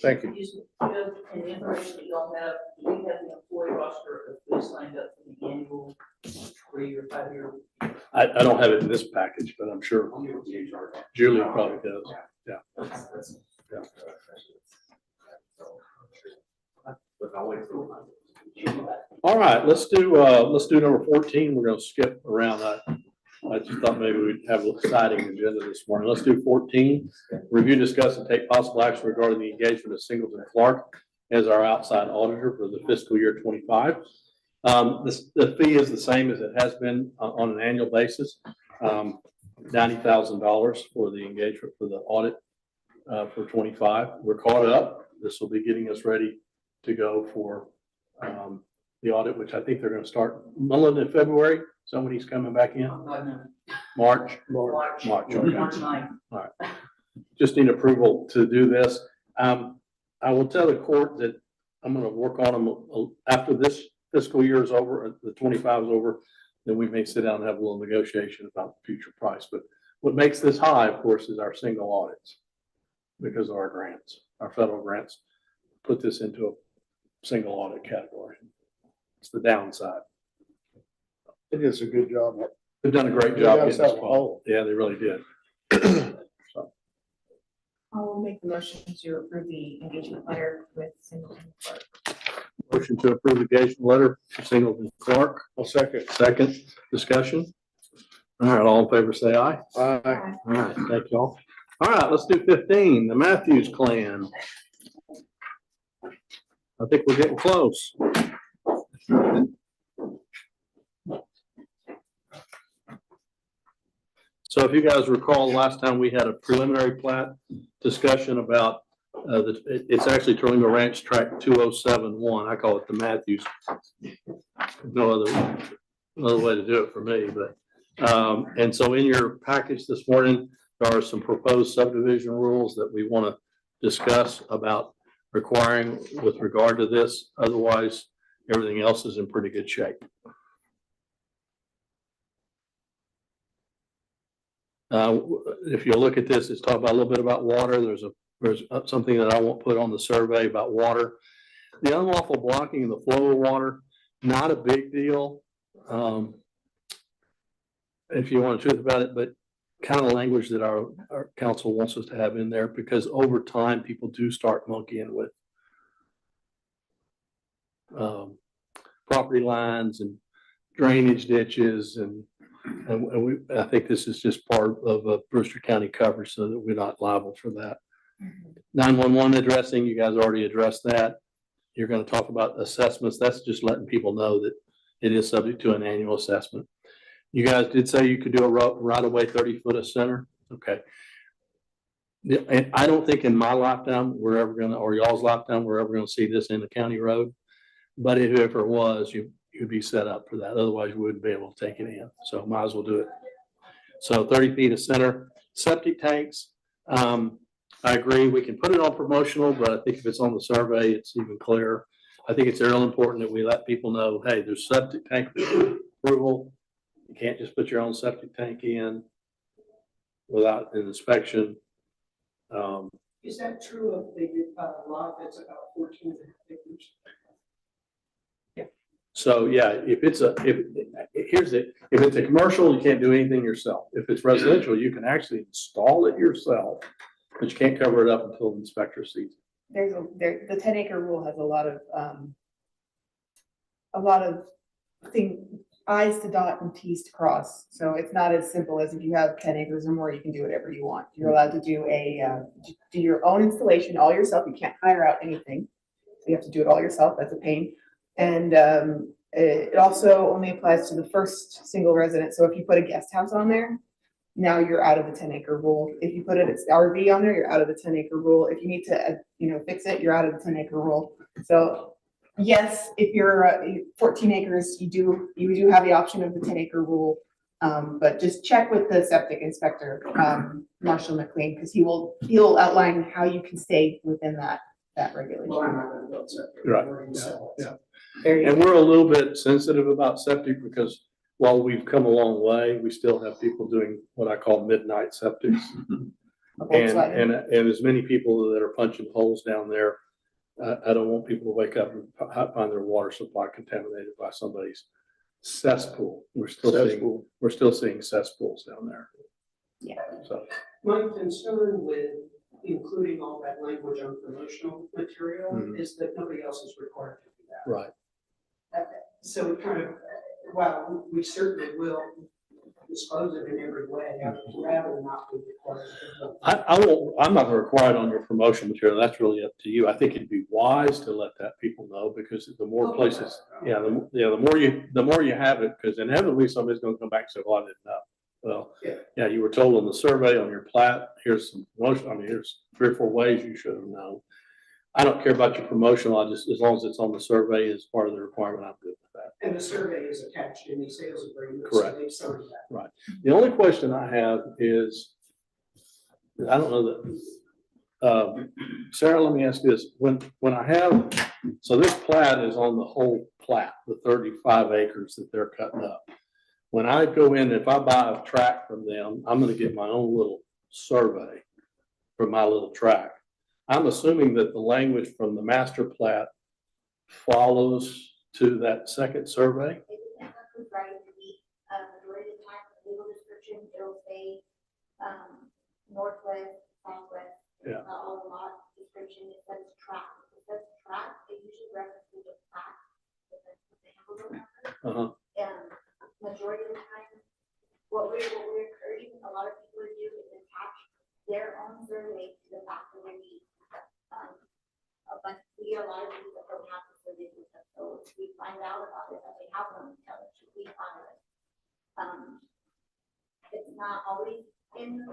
thank you. Just, and the information that y'all have, do we have the employee roster of who signed up for the annual 3 or 5 year? I don't have it in this package, but I'm sure I'll get with the HR. Julie probably does. That's- Yeah. But I'll wait for. All right, let's do number 14. We're gonna skip around. I just thought maybe we'd have an exciting agenda this morning. Let's do 14. Review, discuss, and take possible action regarding the engagement of Singleton Clark as our outside auditor for the fiscal year 25. The fee is the same as it has been on an annual basis. $90,000 for the engagement for the audit for 25. We're caught up. This will be getting us ready to go for the audit, which I think they're going to start Mullen in February. Somebody's coming back in March. March. Okay. March 9th. Just need approval to do this. I will tell the court that I'm going to work on them after this fiscal year is over, the 25 is over, then we may sit down and have a little negotiation about the future price. But what makes this high, of course, is our single audits because of our grants, our federal grants put this into a single audit category. It's the downside. It is a good job. They've done a great They job got getting us this out. call. Yeah, they really did. I'll make the motion to approve the engagement letter with Singleton Clark. Motion to approve the engagement letter for Singleton Clark. I'll second. Second discussion. All right, all in favor, say aye. Aye. All right, thank you all. All right, let's do 15, the Matthews clan. I think we're getting close. So if you guys recall, last time we had a preliminary plat discussion about it's actually Terlingo Ranch Tract 2071. I call it the Matthews. No other way to do it for me, but and so in your package this morning, there are some proposed subdivision rules that we want to discuss about requiring with regard to this. Otherwise, everything else is in pretty good shape. If you look at this, it's talking about a little bit about water. There's something that I won't put on the survey about water. The unlawful blocking of the flow of water, not a big deal. If you want to truth about it, but kind of language that our council wants us to have in there, because over time people do start monkeying with property lines and drainage ditches and I think this is just part of a Brewster County coverage so that we're not liable for that. 911 addressing, you guys already addressed that. You're going to talk about assessments. That's just letting people know that it is subject to an annual assessment. You guys did say you could do a right of way 30 foot of center. Okay. And I don't think in my lifetime we're ever going to, or y'all's lifetime, we're ever going to see this in the county road. But if it ever was, you'd be set up for that. Otherwise, you wouldn't be able to take it in. So might as well do it. So 30 feet of center. Septic tanks. I agree. We can put it on promotional, but I think if it's on the survey, it's even clearer. I think it's real important that we let people know, hey, there's septic tank approval. You can't just put your own septic tank in without an inspection. Is that true of the lot that's about 14 acres? So yeah, if it's a commercial, you can't do anything yourself. If it's residential, you can actually install it yourself, but you can't cover it up until the inspector sees it. The 10 acre rule has a lot of I's to dot and T's to cross. So it's not as simple as if you have 10 acres or more, you can do whatever you want. You're allowed to do do your own installation all yourself. You can't hire out anything. So you have to do it all yourself. That's a pain. And it also only applies to the first single resident. So if you put a guest house on there, now you're out of the 10-acre rule. If you put an RV on there, you're out of the 10-acre rule. If you need to, fix it, you're out of the 10-acre rule. So yes, if you're 14 acres, you do have the option of the 10-acre rule. But just check with the septic inspector, Marshall McLean, because he'll outline how you can stay within that regulation. Well, I'm not gonna build septic. Right. We're gonna sell it. Yeah. There you And go. we're a little bit sensitive about septic because while we've come a long way, we still have people doing what I call midnight septics. A Volkswagen. And as many people that are punching holes down there, I don't want people to wake up and find their water supply contaminated by somebody's cesspool. We're still seeing cesspools down there. Yeah. So, My concern with including all that language on promotional material Mhm. is that nobody else is required to do that. right. So it kind of, well, we certainly will dispose of it in every way, I'd rather not be required to do that. I'm not gonna require it on your promotional material. That's really up to you. I think it'd be wise to let that people know because the more places, the more you have it, because inevitably somebody's gonna come back and say, well, I didn't know. Well, yeah, you were told on the survey, on your plat, here's some promotion. I mean, here's 3 or 4 ways you should have known. I don't care about your promotional. I just, as long as it's on the survey as part of the requirement, I'm good with that. And the survey is attached in the sales agreement. Correct. So they've signed that. The only question I have is, I don't know that, Sarah, let me ask you this. When I have, so this plat is on the whole plat, the 35 acres that they're cutting up. When I go in, if I buy a tract from them, I'm gonna get my own little survey for my little tract. I'm assuming that the language from the master plat follows to that second survey? Right, majority of the time, the legal description, it'll say, northwest, southwest. Yeah. All the lot description, it says track. It says track, it usually references the fact. Uh-huh. And majority of the time, what we're encouraging a lot of people to do is attach their own survey to the back of their deed. But we get a lot of people that don't have the surveys with us, so if we find out about it, that they have one, tell us, we file it. It's not always in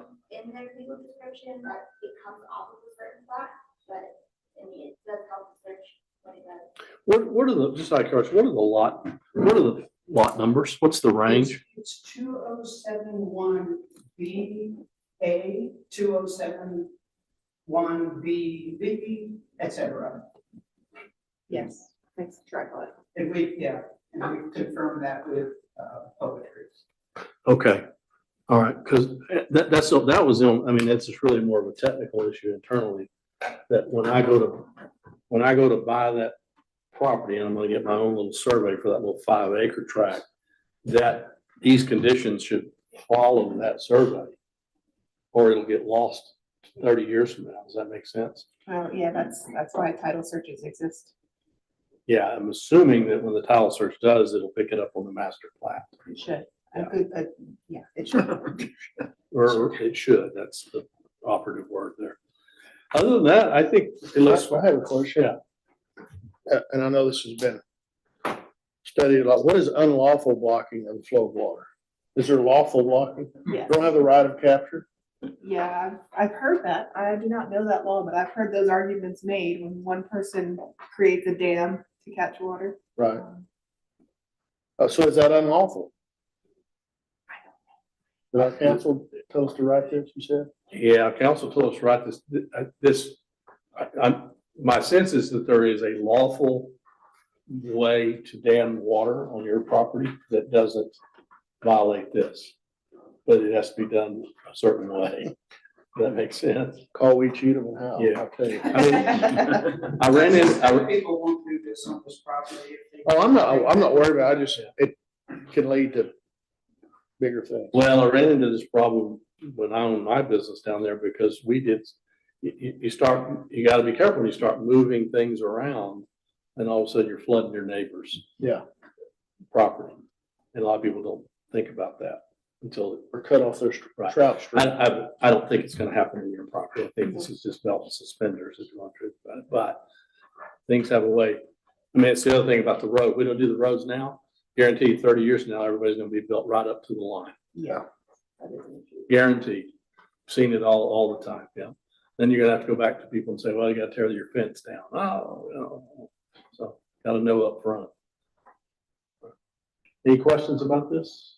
their legal description that it comes off of a certain fact, but I mean, it does help to search what it does. What are the, just out of curiosity, what are the lot numbers? What's the range? It's 2071 B A, 2071 B B, et cetera. Yes, thanks, tripod. And we confirmed that with poetry. Okay, all right, because that was the only, I mean, it's just really more of a technical issue internally. That when I go to buy that property, and I'm gonna get my own little survey for that little 5-acre tract, that these conditions should follow that survey, or it'll get lost 30 years from now. Does that make sense? Oh, yeah, that's why title searches exist. Yeah, I'm assuming that when the title search does, it'll pick it up on the master plat. It should. Yeah. Yeah, it should. Or it should, that's the operative word there. Other than that, I think it looks, I have a question. And I know this has been studied a lot. What is unlawful blocking of the flow of water? Is there lawful blocking? Yeah. Don't have the right of capture? Yeah, I've heard that. I do not know that law, but I've heard those arguments made when one person creates a dam to catch water. Right. So is that unlawful? Did our council tell us to write this, you said? yeah, council told us, right, my sense is that there is a lawful way to dam water on your property that doesn't violate this. But it has to be done a certain way. Does that make sense? Call we cheat them and how? Yeah. I'll tell you. I mean, I ran in, Some people won't do this on this property. if they- Oh, I'm not worried about it. it can lead to bigger things. well, I ran into this problem when I owned my business down there because we did, you gotta be careful when you start moving things around and all of a sudden you're flooding your neighbor's Yeah. property. And a lot of people don't think about that until, Or cut off their Right. trout stream. I don't think it's gonna happen in your property. I think this is just belt and suspenders if you want to, but things have a way. I mean, it's the other thing about the road. We don't do the roads now. Guarantee you 30 years from now, everybody's gonna be built right up to the line. Yeah. That is an issue. Guaranteed. Seen it all the time, yeah. Then you're gonna have to go back to people and say, well, you gotta tear your fence down. Oh, you know, so gotta know up front. Any questions about this?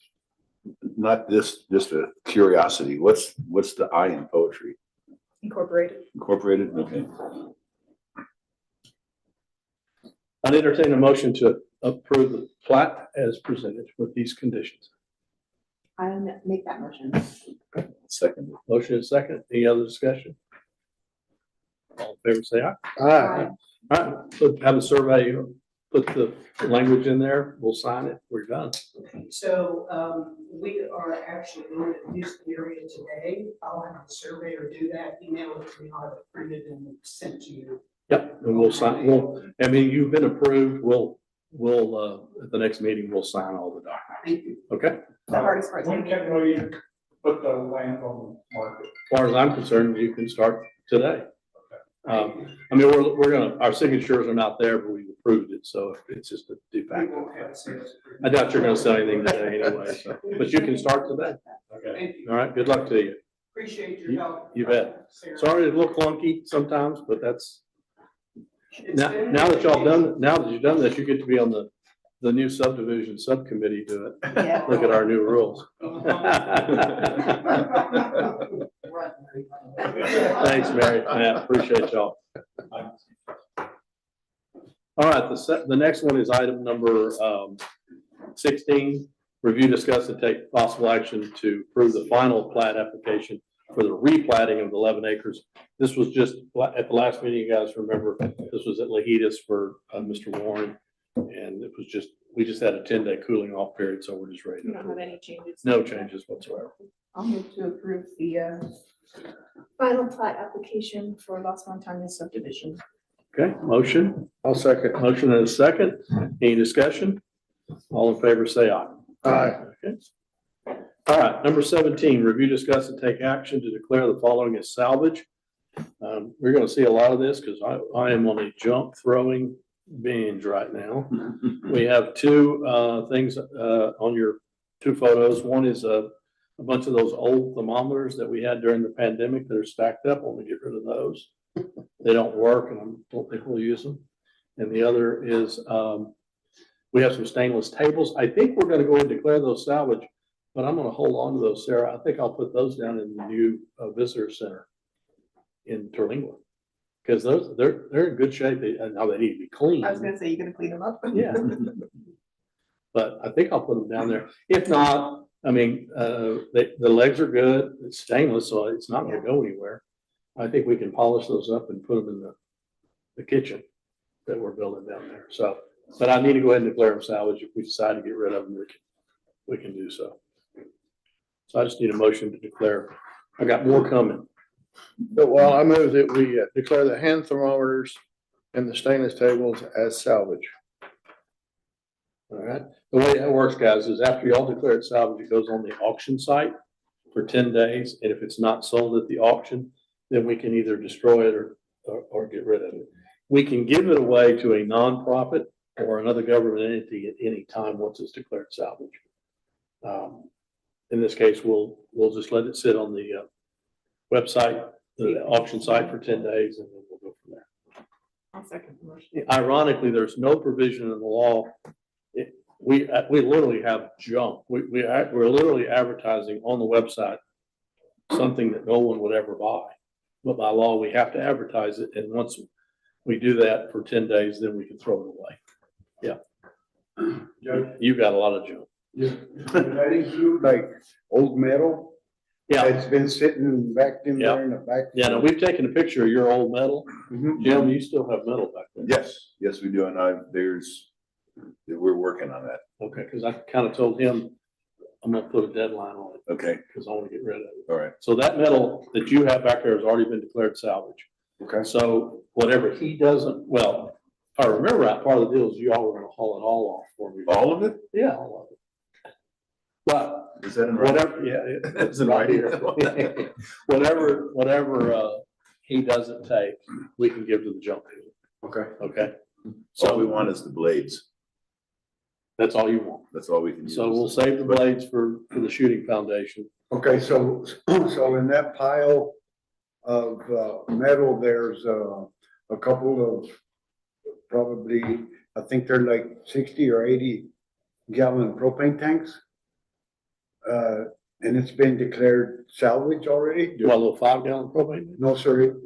Not this, just a curiosity. What's the I in poetry? Incorporated. Incorporated? Okay. I'd entertain a motion to approve the plat as presented with these conditions. I make that motion. Second. Motion is second. Any other discussion? All in favor, say aye. Aye. All right, so have a survey, put the language in there, we'll sign it, we're done. So, we are actually going to use the area today. I'll have the surveyor do that, email it to me, I'll have it printed and sent to you. Yep, and we'll sign, I mean, you've been approved, we'll, at the next meeting, we'll sign all the documents. Thank you. Okay? The hardest part. When can we put the land on the market? As far as I'm concerned, you can start today. I mean, we're gonna, our signatures are not there, but we've approved it, so it's just a de We facto. won't have sales. I doubt you're gonna sell anything today anyway, so, but you can start today. Okay. Thank you. All right, good luck to you. Appreciate your help. You bet. Sarah. Sorry, it's a little clunky sometimes, but that's, It's been- now that you've done this, you get to be on the new subdivision subcommittee to it. Yeah. Look at our new rules. Thanks, Mary. Matt, appreciate y'all. All right, the next one is item number 16. Review, discuss, and take possible action to approve the final plat application for the replatting of the 11 acres. This was just at the last meeting, you guys remember, this was at Lahidas for Mr. Warren. And it was just, we just had a 10-day cooling off period, so we're just ready to You don't have approve. any changes. No changes whatsoever. I'll move to approve the final plat application for Los Montañas subdivision. Okay, motion, I'll second. motion and a second. Any discussion? All in favor, say aye. Aye. Okay. All right, number 17, review, discuss, and take action to declare the following as salvage. We're gonna see a lot of this because I am on a jump throwing binge right now. We have two things on your two photos. One is a bunch of those old thermometers that we had during the pandemic that are stacked up. I want to get rid of those. They don't work and I don't think we'll use them. And the other is we have some stainless tables. I think we're going to go ahead and declare those salvage, but I'm going to hold on to those, Sarah. I think I'll put those down in the new visitor center in Terlingua. Because those, they're in good shape. Now they need to be clean. I was gonna say, you're gonna clean them up? Yeah. But I think I'll put them down there. If not, I mean, the legs are good. It's stainless, so it's not gonna go anywhere. I think we can polish those up and put them in the kitchen that we're building down there. So, but I need to go ahead and declare them salvage. If we decide to get rid of them, we can do so. So I just need a motion to declare. I got more coming. But while I move that we declare the hand thermometers and the stainless tables as salvage. All right. The way that works, guys, is after y'all declare it salvage, it goes on the auction site for 10 days. And if it's not sold at the auction, then we can either destroy it or get rid of it. We can give it away to a nonprofit or another government entity at any time once it's declared salvage. In this case, we'll just let it sit on the website, the auction site for 10 days, and then we'll go from there. I'll second the motion. Ironically, there's no provision in the law. We literally have junk. We're literally advertising on the website something that no one would ever buy. But by law, we have to advertise it. And once we do that for 10 days, then we can throw it away. Yeah. Judge, You got a lot of junk. that include like old metal Yeah. that's been sitting back in there in the back? Yeah. Now we've taken a picture of your old metal. Mhm. Jim, you still have metal back there. Yes, we do. And we're working on that. Okay. Because I kind of told him I'm going to put a deadline on it Okay, because I want to get rid of it. all right. So that metal that you have back there has already been declared salvage. Okay. So whatever he doesn't, well, if I remember right, part of the deal is you all were gonna haul it all off for me. All of it? Yeah, all of it. But Is that in writing? whatever, yeah. It's in writing. Whatever he doesn't take, we can give to the junk dealer. Okay. Okay? All we So want is the blades. that's all you want. That's all we can use. So we'll save the blades for the shooting foundation. Okay, so in that pile of metal, there's a couple of probably, I think they're like 60 or 80 gallon propane tanks. And it's been declared salvage already? What, a little 5-gallon propane? No, sir,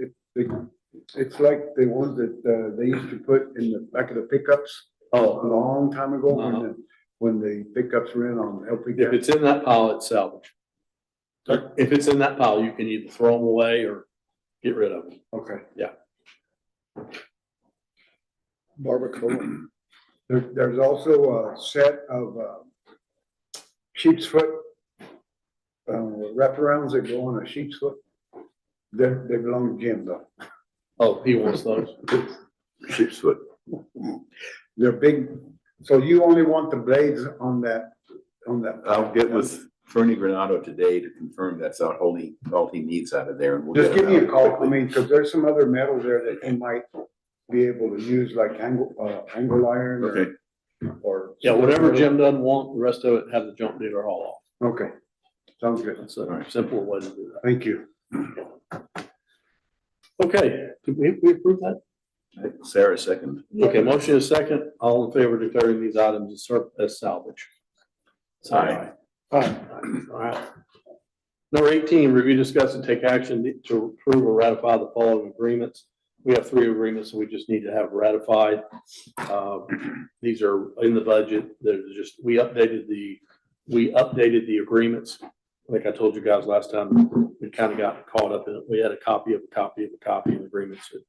it's like the ones that they used to put in the back of the pickups a Oh, long time ago Uh-huh. when the pickups ran on LP if gas. it's in that pile, it's salvage. If it's in that pile, you can either throw them away or get rid of them. Okay. Yeah. Barbacoa. There's also a set of sheep's foot wraparounds that go on a sheep's foot. They belong to Jim though. Oh, he wants those. Sheep's foot. They're big, so you only want the blades on that. I'll get with Fernie Granado today to confirm that's all he needs out of there. And we'll Just get give it me a out call, I quickly. mean, because there's some other metal there that you might be able to use like angle iron Okay, or. Yeah, whatever Jim doesn't want, the rest of it, have the junk dealer haul Okay, sounds good, off. That's a Alright. simple way to do that. thank you. Okay, did we approve that? Sarah second. Okay, motion is second. All in favor of declaring these items as salvage? Say Aye. All right. Number 18, review, discuss, and take action to approve or ratify the following agreements. We have 3 agreements, so we just need to have ratified. These are in the budget. They're just, we updated the agreements. Like I told you guys last time, we kind of got caught up in it. We had a copy of the agreements that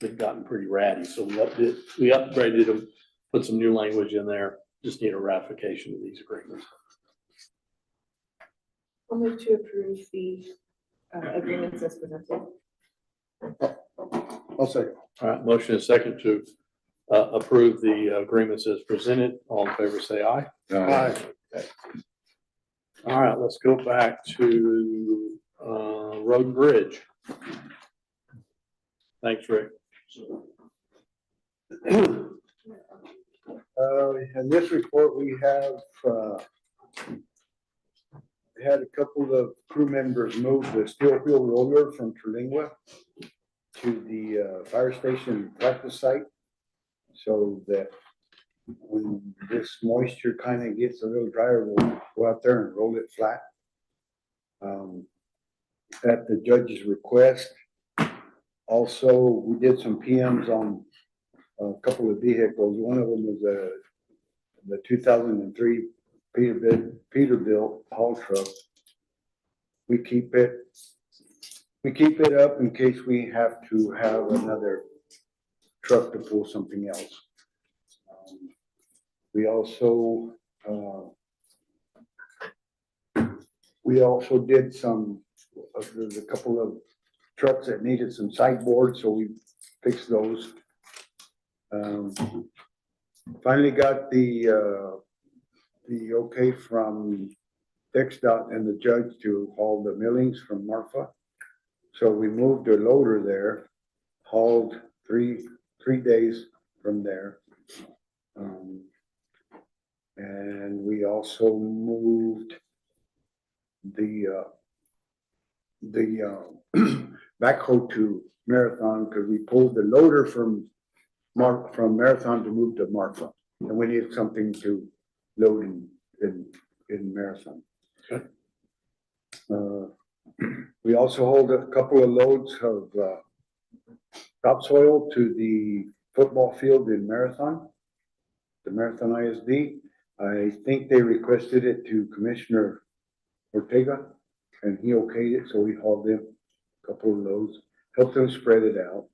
had gotten pretty ratty. So we upgraded them, put some new language in there. Just need a ratification of these agreements. I'll move to approve the agreements as presented. I'll say. All right, motion is second to approve the agreements as presented. All in favor, say aye. Aye. All right, let's go back to Road and Bridge. Thanks, Rick. In this report, we have had a couple of crew members move the steel wheel roller from Terlingua to the fire station practice site, so that when this moisture kind of gets a little drier, we'll go out there and roll it flat. At the judge's request. Also, we did some PMs on a couple of vehicles. One of them was the 2003 Peterbilt haul truck. We keep it up in case we have to have another truck to pull something else. We also did there's a couple of trucks that needed some sideboards, so we fixed those. Finally got the okay from TXDOT and the judge to haul the millings from Marfa. So we moved a loader there, hauled three days from there. And we also moved the backhoe to Marathon because we pulled the loader from Marathon to move to Marfa. And we needed something to load in Marathon. Okay. We also hold a couple of loads of topsoil to the football field in Marathon, the Marathon ISD. I think they requested it to Commissioner Ortega, and he okayed it, so we hauled them a couple of loads, helped them spread it out.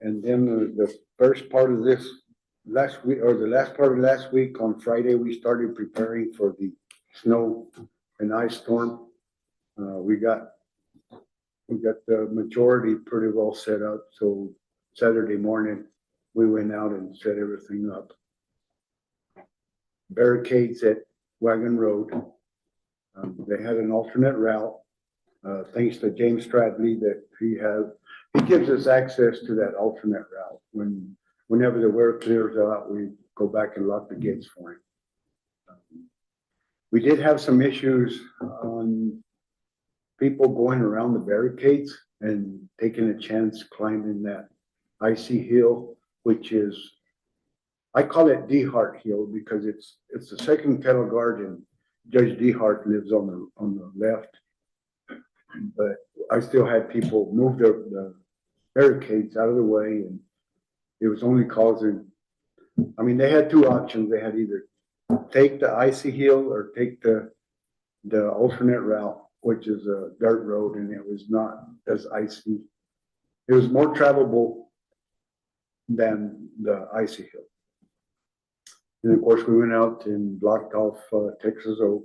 And then the first part of this last week, or the last part of last week on Friday, we started preparing for the snow and ice storm. We got the majority pretty well set up, so Saturday morning, we went out and set everything up. Barricades at Wagon Road, They had an alternate route, thanks to James Stradley that he gives us access to that alternate route. Whenever the weather clears out, we go back and lock the gates for him. We did have some issues on people going around the barricades and taking a chance climbing that icy hill, which is, I call it DeHart Hill because it's the second cattle guard and Judge DeHart lives on the left. But I still had people move the barricades out of the way, and it was only causing, I mean, they had two options. They had either take the icy hill or take the alternate route, which is a dirt road, and it was not as icy. It was more travelable than the icy hill. And of course, we went out and blocked off Texas Oak,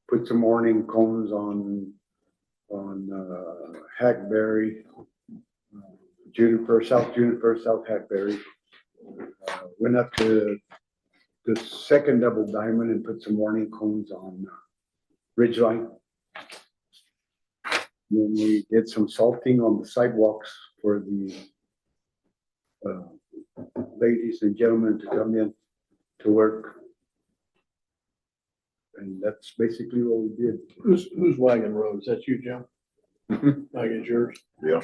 put some warning cones on Hackberry, South Juniper, South Hackberry. Went up to the second double diamond and put some warning cones on Ridgeline. Then we did some salting on the sidewalks for the ladies and gentlemen to come in to work. And that's basically what we did. Who's Wagon Road? Is that you, Jim? Wagon's yours? Yeah.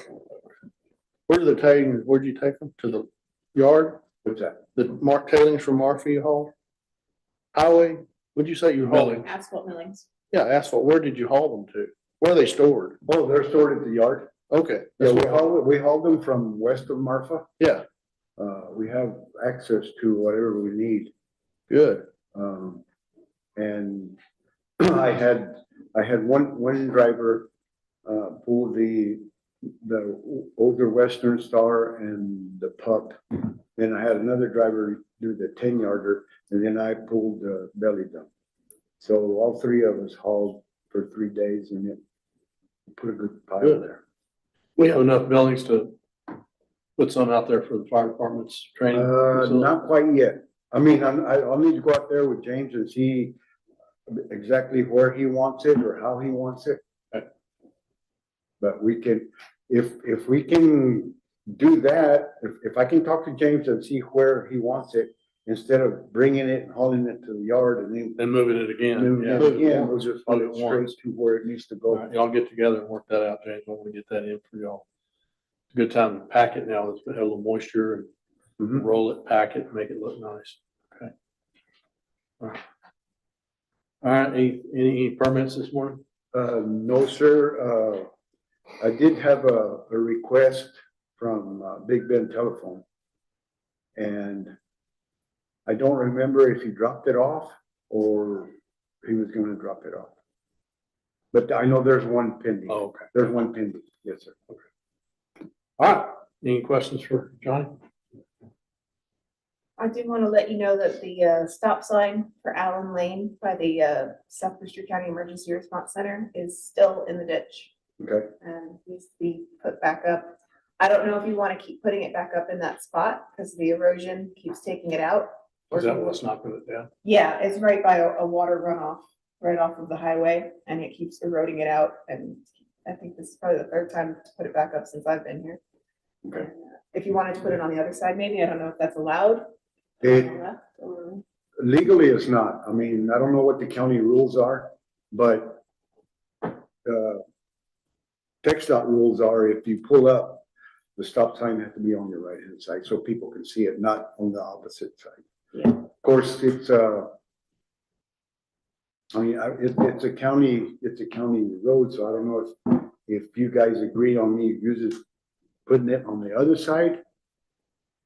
Where did the tailings, where'd you take them? To the yard? What's that? The tailings from Marfa you hauled? Highway? What'd you say you were hauling? Asphalt millings. Yeah, asphalt. Where did you haul them to? Where are they stored? Oh, they're stored at the yard. Okay. Yeah, That's what- we hauled them from west of Marfa. Yeah, We have access to whatever we need. good. And I had one driver pull the older Western Star and the pup. Then I had another driver do the 10-yarder, and then I pulled the belly dump. So all three of us hauled for 3 days, and it put a good pile Good. there. We have enough buildings to put some out there for the fire department's training. facility. Not quite yet. I mean, I'll need to go out there with James and see exactly where he wants it or how he wants it. Okay. But we can, if we can do that, if I can talk to James and see where he wants it, instead of bringing it and hauling it to the yard and then And moving it again. moving Yeah. it again, we'll just All put at it straight once. to where it needs to All go. right, y'all get together and work that out, James. I want to get that in for y'all. It's a good time to pack it now. It's got a little moisture and Mhm. roll it, pack it, make it look nice. Okay. All right. All right, any permits this morning? No, sir. I did have a request from Big Ben Telephone. And I don't remember if he dropped it off or he was gonna drop it off. But I know there's one pending. Oh, okay. There's one pending. Yes, sir. All right. Any questions for Johnny? I do want to let you know that the stop sign for Allen Lane by the South Brewster County Emergency Response Center is still in the ditch Okay. and needs to be put back up. I don't know if you want to keep putting it back up in that spot because the erosion keeps taking it out. or Is if that you- what's knocking it down? Yeah, it's right by a water runoff, right off of the highway, and it keeps eroding it out. And I think this is probably the third time to put it back up since I've been here. Okay. If you wanted to put it on the other side, maybe, I don't know if that's allowed. It on the left, or- legally it's not. I mean, I don't know what the county rules are, but TxDOT rules are if you pull up, the stop sign has to be on your right hand side so people can see it, not on the opposite side. Yeah. Of course, it's I mean, it's a county road, so I don't know if you guys agree on me putting it on the other side.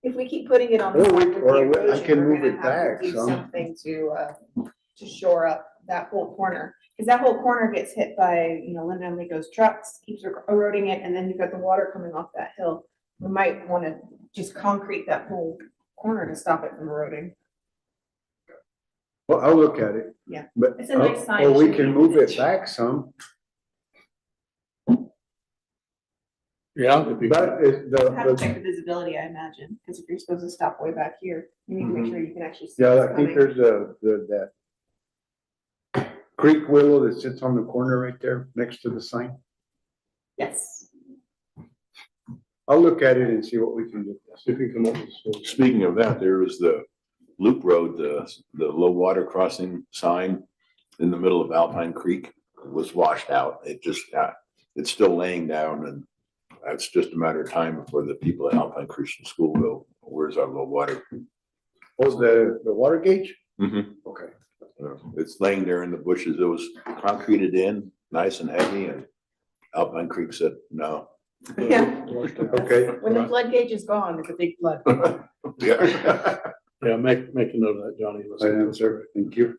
If we keep putting it on the Or side we- with the or I erosion, can we're move gonna it have back to do some. something to shore up that whole corner. Because that whole corner gets hit by, Linda and Lego's trucks, keeps eroding it, and then you've got the water coming off that hill. We might want to just concrete that whole corner to stop it from eroding. Well, I'll look at it. Yeah. But, It's a nice sign, or it we should can be move it ditch. back some, Yeah. it'd be- but You have to check the visibility, I imagine, because if you're supposed to stop way back here, you need to make sure you can actually see. yeah, what's I think coming. there's creek willow that sits on the corner right there next to the sign? Yes. I'll look at it and see what we can do. See if we can come up with a solution. Speaking of that, there was the loop road, the low water crossing sign in the middle of Alpine Creek was washed out. It just, it's still laying down, and that's just a matter of time before the people at Alpine Christian School go, where's our low water? Oh, the water gauge? Mhm. Okay. It's laying there in the bushes. It was concreted in, nice and heavy, and Alpine Creek said, no. Yeah. Okay. When the flood gauge is gone, it's a big flood. Yeah. Yeah, make a note of that, Johnny. Let's- I am, sir. Thank you.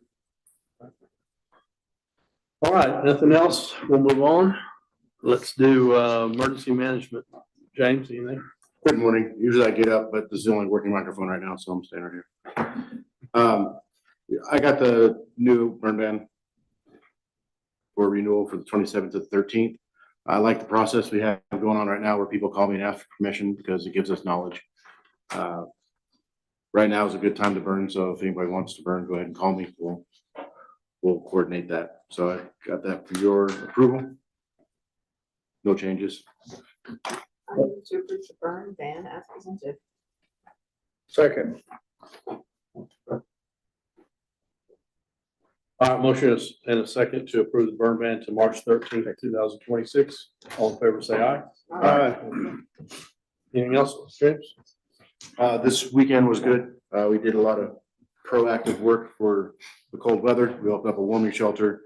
All right, nothing else? We'll move on. Let's do emergency management. James, anything? Good morning. Usually I get up, but this is the only working microphone right now, so I'm staying right here. I got the new burn ban for renewal for the 27th to the 13th. I like the process we have going on right now where people call me and ask for permission because it gives us knowledge. Right now is a good time to burn, so if anybody wants to burn, go ahead and call me. We'll coordinate that. So I got that for your approval. No changes. I move to approve the burn ban as presented. Second. All right, motion is in a second to approve the burn ban to March 13th, 2026. All in favor, say aye. Aye. Anything else, James? This weekend was good. We did a lot of proactive work for the cold weather. We opened up a warming shelter.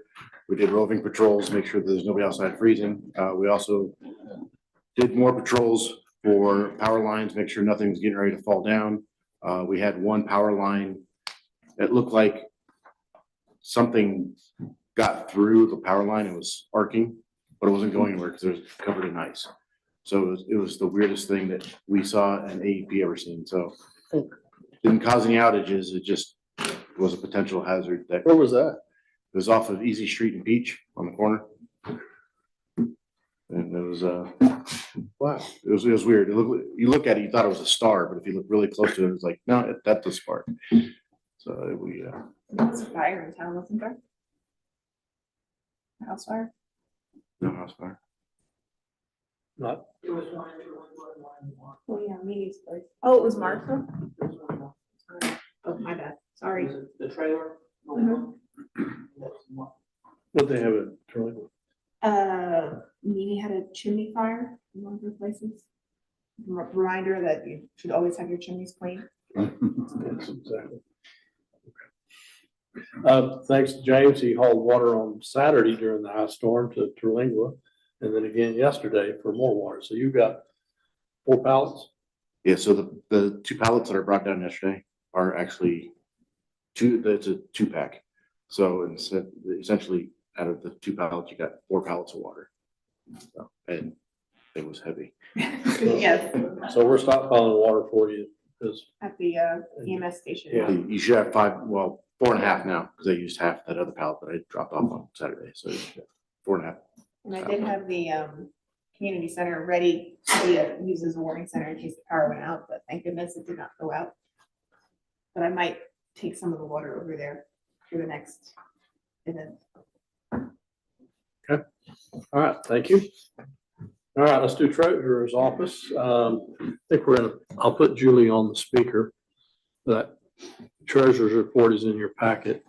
We did roving patrols, make sure that there's nobody outside freezing. We also did more patrols for power lines, make sure nothing's getting ready to fall down. We had one power line that looked like something got through the power line. It was arcing, but it wasn't going anywhere because it was covered in ice. So it was the weirdest thing that we saw an AEP ever seen. So didn't cause any outages. It just was a potential hazard that Where was that? it was off of Easy Street and Peach on the corner. And it was, Wow. it was weird. You look at it, you thought it was a star, but if you look really close to it, it's like, no, that's a spark. So we, There's a fire in town, wasn't there? A house fire? no house fire. Not, It was one. Oh, yeah, Mimi's place. Oh, it was Martha? Oh, my bad. Sorry. The trailer. Mhm. what they have it, Charlie? Mimi had a chimney fire in one of her places. Reminder that you should always have your chimneys clean. Yes, exactly. Thanks to James, he hauled water on Saturday during the ice storm to Terlingua, and then again yesterday for more water. So you've got 4 pallets? Yeah, so the 2 pallets that are brought down yesterday are actually it's a 2-pack. So instead, essentially, out of the 2 pallets, you got 4 pallets of water. So, and it was heavy. Yes, So we're stockpiling water for you, because, at the EMS station. Yeah. You should have 5, well, 4.5 now, because I used half that other pallet that I dropped off on Saturday, so 4.5. And I did have the community center ready to be used as a warming center in case the power went out, but thank goodness it did not go out. But I might take some of the water over there for the next event. all right, thank you. All right, let's do treasurer's office. I think I'll put Julie on the speaker. That treasurer's report is in your packet.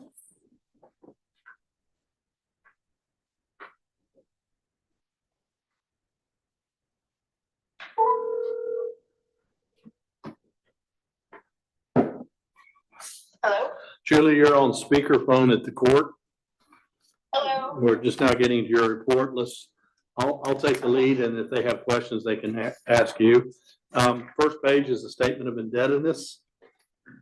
Hello? Julie, you're on speakerphone at the court. Hello? We're just now getting to your report. I'll take the lead, and if they have questions, they can ask you. First page is a statement of indebtedness.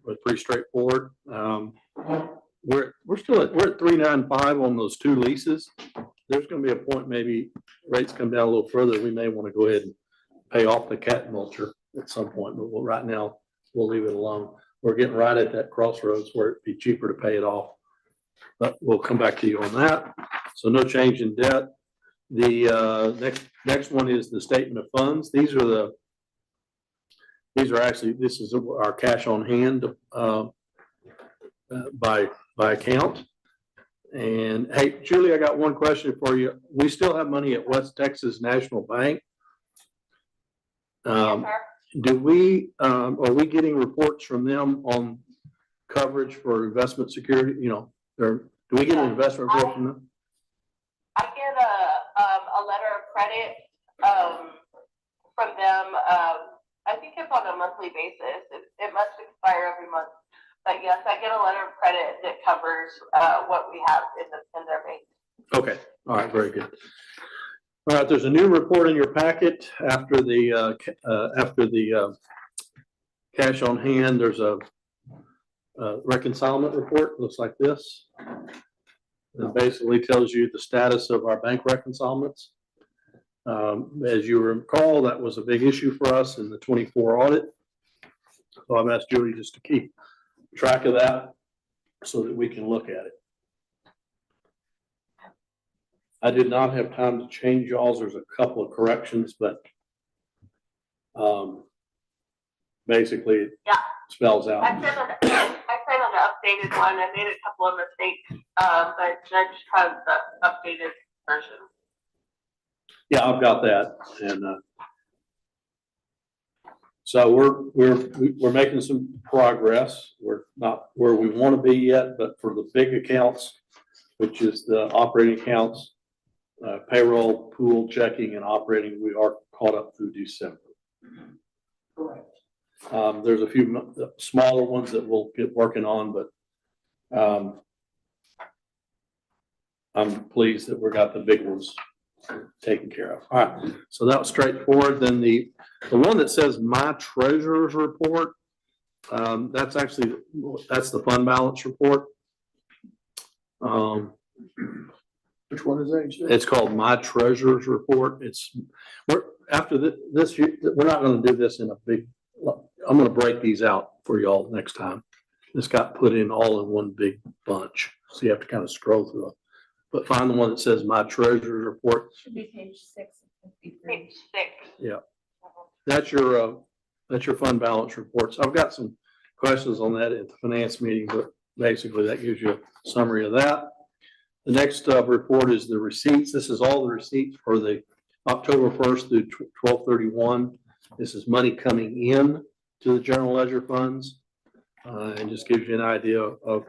It's pretty straightforward. We're at 395 on those 2 leases. There's gonna be a point, maybe rates come down a little further, we may want to go ahead and pay off the cat mulcher at some point, but right now, we'll leave it alone. We're getting right at that crossroads where it'd be cheaper to pay it off. But we'll come back to you on that. So no change in debt. The next one is the statement of funds. This is our cash on hand by account. And hey, Julie, I got one question for you. We still have money at West Texas National Bank. Do we, are we getting reports from them on coverage for investment security, you know, or do we get an investment report from them? I get a letter of credit, from them, I think it's on a monthly basis. It must expire every month. But yes, I get a letter of credit that covers, what we have in their bank. Okay, all right, very good. All right, there's a new report in your packet after the cash on hand. There's a reconcilement report, looks like this. It basically tells you the status of our bank reconcilements. As you recall, that was a big issue for us in the 24 audit. So I've asked Julie just to keep track of that so that we can look at it. I did not have time to change y'all's. There's a couple of corrections, but basically it spells out. I sent an updated one. I made a couple of mistakes, but I just have the updated version. Yeah, I've got that, and so we're making some progress. We're not where we want to be yet, but for the big accounts, which is the operating accounts, payroll, pool, checking, and operating, we are caught up through December. Correct. There's a few smaller ones that we'll get working on, but I'm pleased that we got the big ones taken care of. All right, so that was straightforward. Then the one that says my treasurer's report, that's the fund balance report. Which one is that? It's called my treasurer's report. We're not going to do this in a big. I'm going to break these out for y'all next time. This got put in all in one big bunch, so you have to kind of scroll through it. But find the one that says my treasurer's report. Should be page 6. Page 6. Yeah, that's your fund balance reports. I've got some questions on that at the finance meeting, but basically that gives you a summary of that. The next report is the receipts. This is all the receipts for the October 1st through 12/31. This is money coming in to the general ledger funds, and just gives you an idea of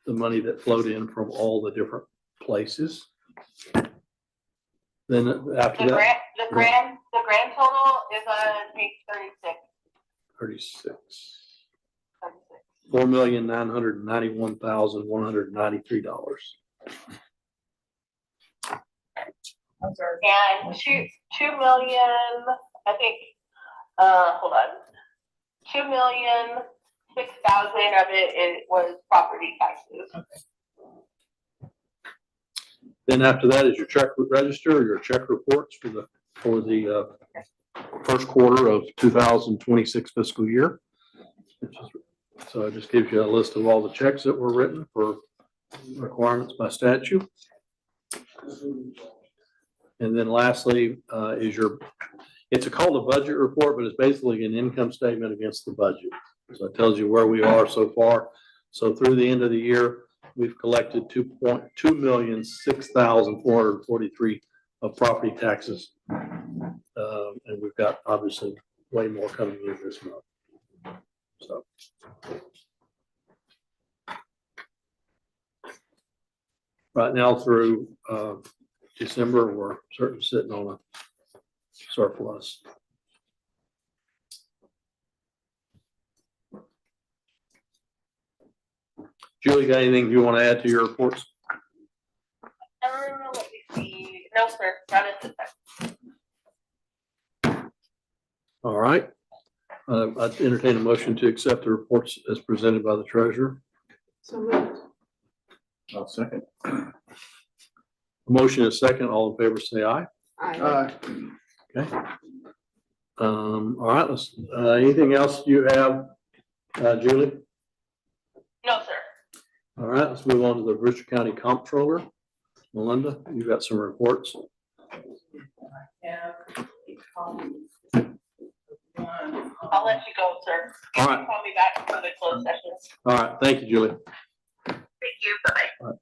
the money that flowed in from all the different places. Then after that, the grand total is on page 36. 36. $4,991,193. I'm sorry. And 2 million, I think, hold on. 2,006,000 of it was property taxes. Okay. Then after that is your check register, or your check reports for the first quarter of 2026 fiscal year. So it just gives you a list of all the checks that were written for requirements by statute. And then lastly it's called a budget report, but it's basically an income statement against the budget. So it tells you where we are so far. So through the end of the year, we've collected $2,006,443 of property taxes. And we've got obviously way more coming in this month. So. Right now through December, we're certainly sitting on a surplus. Julie, got anything you want to add to your reports? Let me see. No, sir. Not at this time. All right. I'd entertain a motion to accept the reports as presented by the treasurer. So moved. I'll second. Motion is second. All in favor, say aye. Aye. Okay. All right. Let's. Anything else you have, Julie? No, sir. All right. Let's move on to the Brewster County Comptroller. Melinda, you've got some reports. I'll let you go, sir. All right. Call me back for the closed session. All right. Thank you, Julie. Thank you. Bye-bye.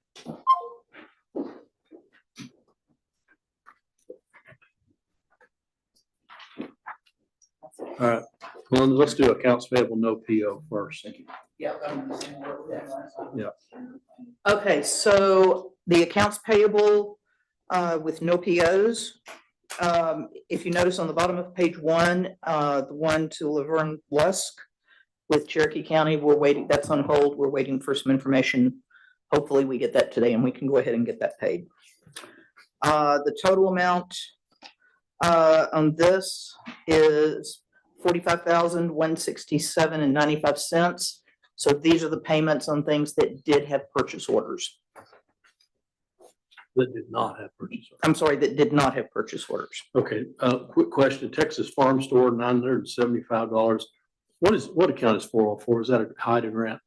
All right, well, let's do accounts payable, no PO first. Thank you. Yeah, I'm the same word with that last time. Yeah. Okay, so the accounts payable, with no POs. If you notice on the bottom of page one, the one to Laverne Lusk with Cherokee County, we're waiting, that's on hold. We're waiting for some information. Hopefully we get that today and we can go ahead and get that paid. The total amount, on this is $45,167.95. So these are the payments on things that did have purchase orders. That did not have purchase order. I'm sorry, that did not have purchase orders. Okay, quick question, Texas Farm Store, $975. What account is 404? Is that a HIDA grant?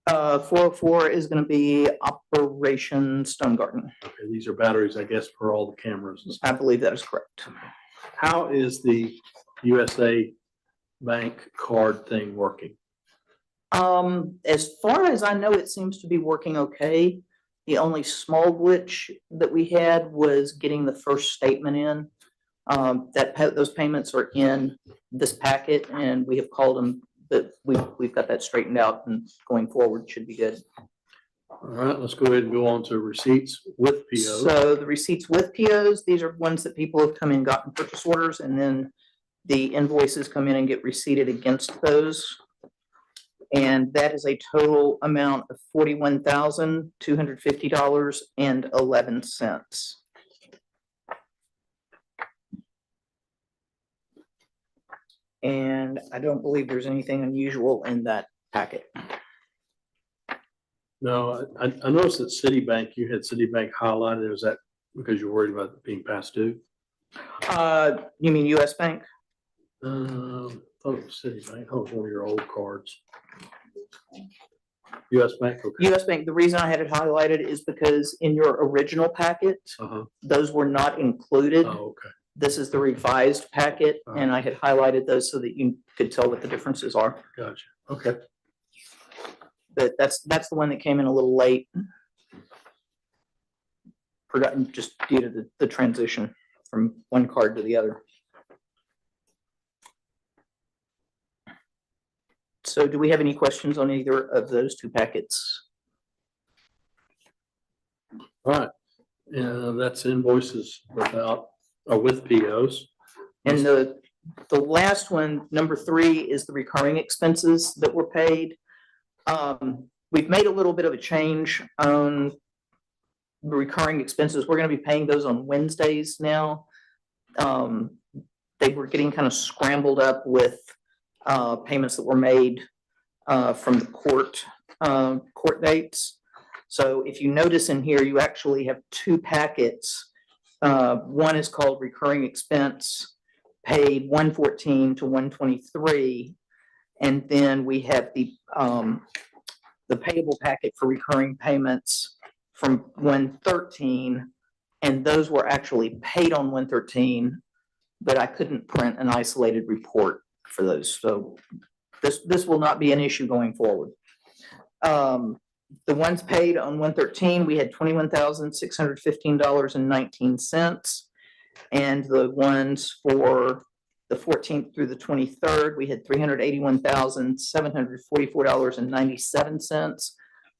404 is going to be Operation Stone Garden. Okay, these are batteries, I guess, for all the cameras and stuff. I believe that is correct. How is the USA Bank card thing working? As far as I know, it seems to be working okay. The only small glitch that we had was getting the first statement in. Those payments are in this packet, and we have called them, but we've got that straightened out, and going forward should be good. All right, let's go ahead and go on to receipts with POs. So the receipts with POs, these are ones that people have come in, gotten purchase orders, and then the invoices come in and get receipted against those. And that is a total amount of $41,250.11. And I don't believe there's anything unusual in that packet. No, I noticed that Citibank, you had Citibank highlighted. Was that because you're worried about it being past due? You mean US Bank? Thought it was Citibank. Oh, it's one of your old cards. US Bank, okay. US Bank, the reason I had it highlighted is because in your original packet, those were not included. Oh, okay. This is the revised packet, and I had highlighted those so that you could tell what the differences are. Gotcha. Okay. But that's the one that came in a little late. Forgotten just due to the transition from one card to the other. So do we have any questions on either of those two packets? All right. Yeah, that's invoices without or with POs. And the last one, number 3, is the recurring expenses that were paid. We've made a little bit of a change on the recurring expenses. We're going to be paying those on Wednesdays now. They were getting kind of scrambled up with payments that were made from the court dates. So if you notice in here, you actually have 2 packets. One is called recurring expense paid 114 to 123, and then we have the payable packet for recurring payments from 113, and those were actually paid on 113, but I couldn't print an isolated report for those. So this will not be an issue going forward. The ones paid on 113, we had $21,615.19. And the ones for the 14th through the 23rd, we had $381,744.97.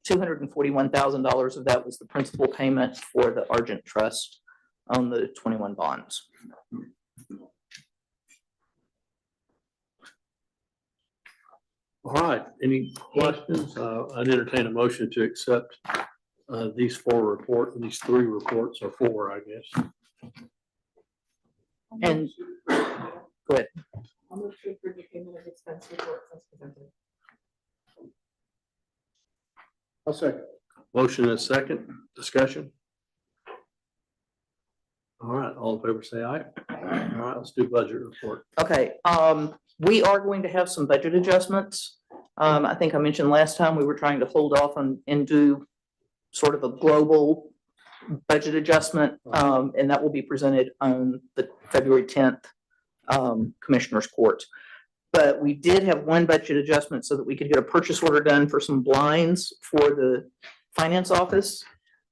$241,000 of that was the principal payment for the Argent Trust on the 21 bonds. All right, any questions? I'd entertain a motion to accept these 3 reports, or 4, I guess. And go ahead. I'll move to approve the payment of expense reports as presented. I'll second. Motion and second, discussion. All right, all in favor say aye. All right, let's do budget report. Okay, we are going to have some budget adjustments. I think I mentioned last time we were trying to hold off and do sort of a global budget adjustment, and that will be presented on the February 10th Commissioners Court. But we did have one budget adjustment so that we could get a purchase order done for some blinds for the finance office.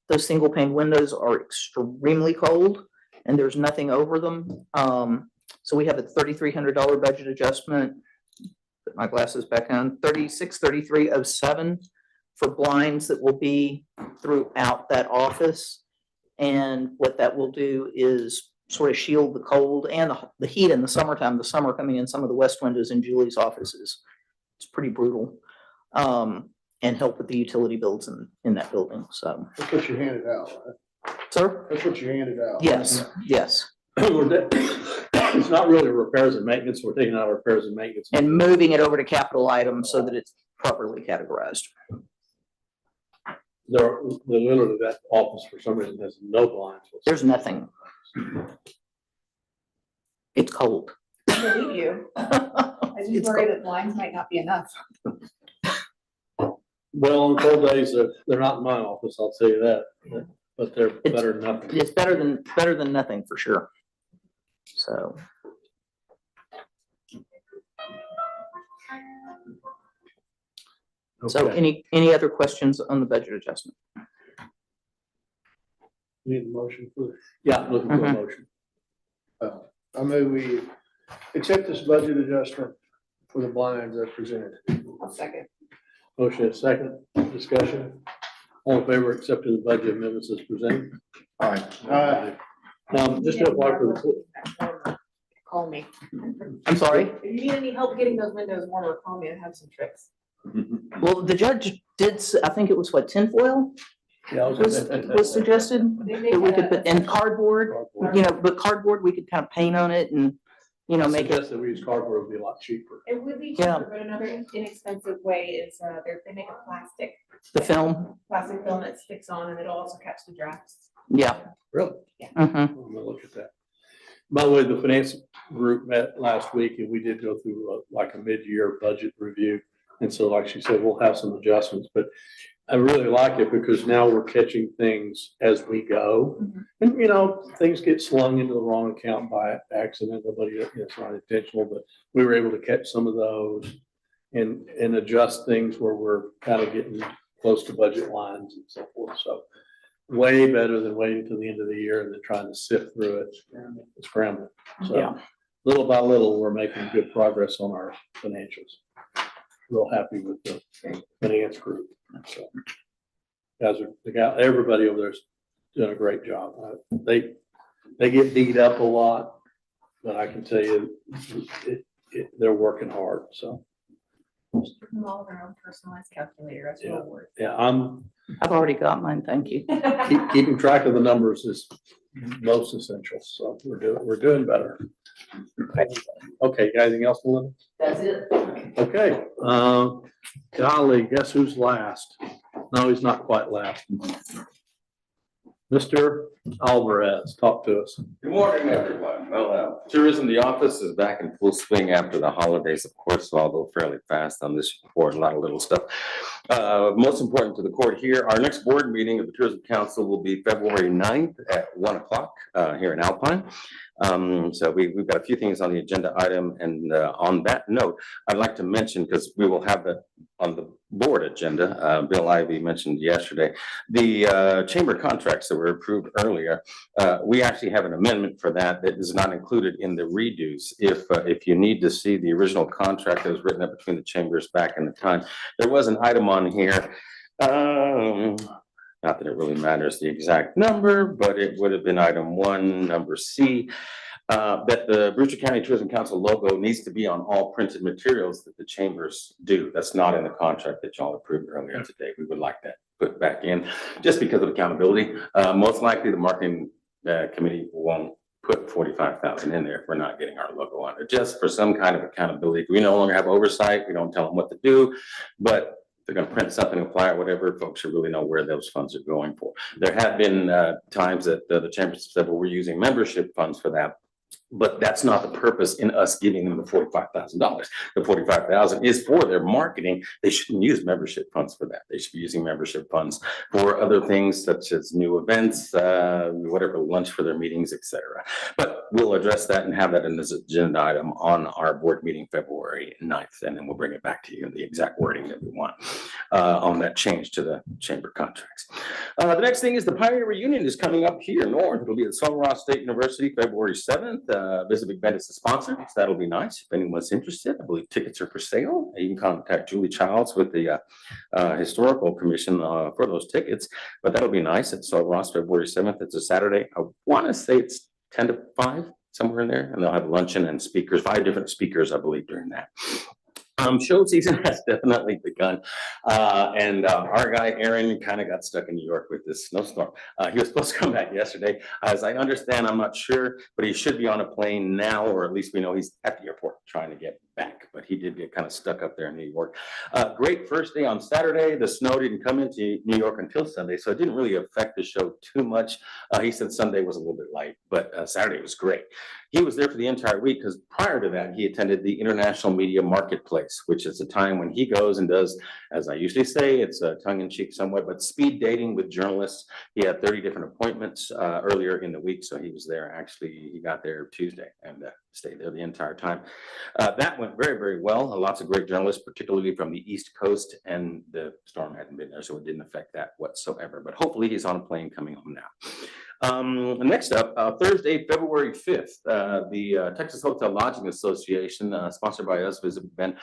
Those single pane windows are extremely cold and there's nothing over them. So we have a $3,300 budget adjustment. Put my glasses back on, 3307 for blinds that will be throughout that office. And what that will do is sort of shield the cold and the heat in the summertime, the summer coming in some of the west windows in Julie's offices. It's pretty brutal. And help with the utility bills in that building, so. That's what you handed out, right? Sir? That's what you handed out. Yes, yes. It's not really repairs and maintenance. We're taking out repairs and maintenance. And moving it over to capital items so that it's properly categorized. Literally that office for some reason has no blinds. There's nothing. It's cold. I believe you. I just worry that blinds might not be enough. Well, on cold days, they're not in my office, I'll tell you that, but they're better than nothing. It's better than nothing for sure. So. So Okay. any other questions on the budget adjustment? Need a motion for this. Yeah, looking for a motion. I move we accept this budget adjustment for the blinds as presented. I'll second. Motion is second, discussion. All in favor of accepting the budget amendments as presented? Aye. Just to apply for the, Call me. I'm sorry? If you need any help getting those windows warmer, call me. I have some tricks. Well, the judge did, I think it was what, tinfoil yeah, was suggested? That we could put, and cardboard, you know, but cardboard, we could kind of paint on it and, you know, make it. That we use cardboard would be a lot cheaper. It would be Yeah. cheaper, but another inexpensive way is, they make a plastic The plastic film that sticks on and it'll also catch the drafts. yeah. Really? Yeah. Mhm. I'm gonna look at that. By the way, the finance group met last week and we did go through like a mid-year budget review. And so like she said, we'll have some adjustments, but I really like it because now we're catching things as we go. Mm-hmm. And, you know, things get slung into the wrong account by accident. Nobody, it's not intentional, but we were able to catch some of those and adjust things where we're kind of getting close to budget lines and so forth. So way better than waiting till the end of the year and then trying to sift through it and scramble. So Yeah. little by little, we're making good progress on our financials. Real happy with the finance group. So everybody over there's doing a great job. They get beat up a lot, but I can tell you, they're working hard. So Them all their own personalized calculator. That's Yeah. what it works. yeah, I've already got mine, thank you. keeping track of the numbers is most essential. So we're doing better. Okay, got anything else, Melinda? That's it. Okay, golly, guess who's last? No, he's not quite last. Mr. Alvarez, talk to us. Good morning, everyone. Well, tourism, the office is back in full swing after the holidays, of course, so I'll go fairly fast on this report, a lot of little stuff. Most important to the court here, our next board meeting of the Tourism Council will be February 9th at 1 o'clock here in Alpine. So we've got a few things on the agenda item, and on that note, I'd like to mention, because we will have that on the board agenda, Bill Ivy mentioned yesterday, the chamber contracts that were approved earlier. We actually have an amendment for that is not included in the redos. If you need to see the original contract that was written up between the chambers back in the time, there was an item on here. Not that it really matters the exact number, but it would have been item 1, number C. That the Brewster County Tourism Council logo needs to be on all printed materials that the chambers do. That's not in the contract that y'all approved earlier today. We would like that put back in, just because of accountability. Most likely the marketing committee won't put 45,000 in there if we're not getting our logo on it, just for some kind of accountability. We no longer have oversight. We don't tell them what to do, but they're going to print something, apply or whatever, folks should really know where those funds are going for. There have been times that the chambers said, well, we're using membership funds for that. But that's not the purpose in us giving them the $45,000. The $45,000 is for their marketing. They shouldn't use membership funds for that. They should be using membership funds for other things such as new events, whatever, lunch for their meetings, etc. But we'll address that and have that in this agenda item on our board meeting February 9th, and then we'll bring it back to you in the exact wording that we want on that change to the chamber contracts. The next thing is the Pioneer Reunion is coming up here north. It'll be at Sul Ross State University, February 7th. Visit Big Bend is the sponsor, so that'll be nice. If anyone's interested, I believe tickets are for sale. You can contact Julie Childs with the Historical Commission for those tickets, but that'll be nice at Sul Ross, February 7th. It's a Saturday. I want to say it's 10 to 5, somewhere in there, and they'll have luncheon and speakers, 5 different speakers, I believe, during that. Show season has definitely begun. Our guy, Aaron, kind of got stuck in New York with this snowstorm. He was supposed to come back yesterday. As I understand, I'm not sure, but he should be on a plane now, or at least we know he's at the airport trying to get back. But he did get kind of stuck up there in New York. Great first day on Saturday. The snow didn't come into New York until Sunday, so it didn't really affect the show too much. He said Sunday was a little bit light, but Saturday was great. He was there for the entire week because prior to that, he attended the International Media Marketplace, which is a time when he goes and does, as I usually say, it's tongue-in-cheek somewhat, but speed dating with journalists. He had 30 different appointments earlier in the week, so he was there. Actually, he got there Tuesday and stayed there the entire time. That went very, very well. Lots of great journalists, particularly from the East Coast, and the storm hadn't been there, so it didn't affect that whatsoever. But hopefully he's on a plane coming home now. Next up, Thursday, February 5th, the Texas Hotel Lodging Association, sponsored by us, Visit Bend,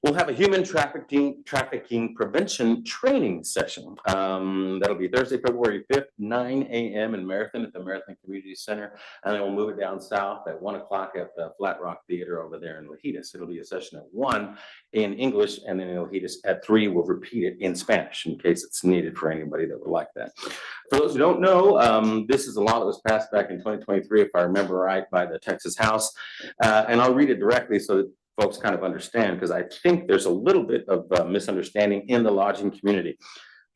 will have a human trafficking prevention training session. That'll be Thursday, February 5th, 9 a.m. in Marathon at the Marathon Community Center. And then we'll move it down south at 1 o'clock at the Flat Rock Theater over there in Lajitas. It'll be a session at 1 in English, and then in Lajitas at 3, we'll repeat it in Spanish in case it's needed for anybody that would like that. For those who don't know, this is a law that was passed back in 2023, if I remember right, by the Texas House. And I'll read it directly so that folks kind of understand, because I think there's a little bit of misunderstanding in the lodging community.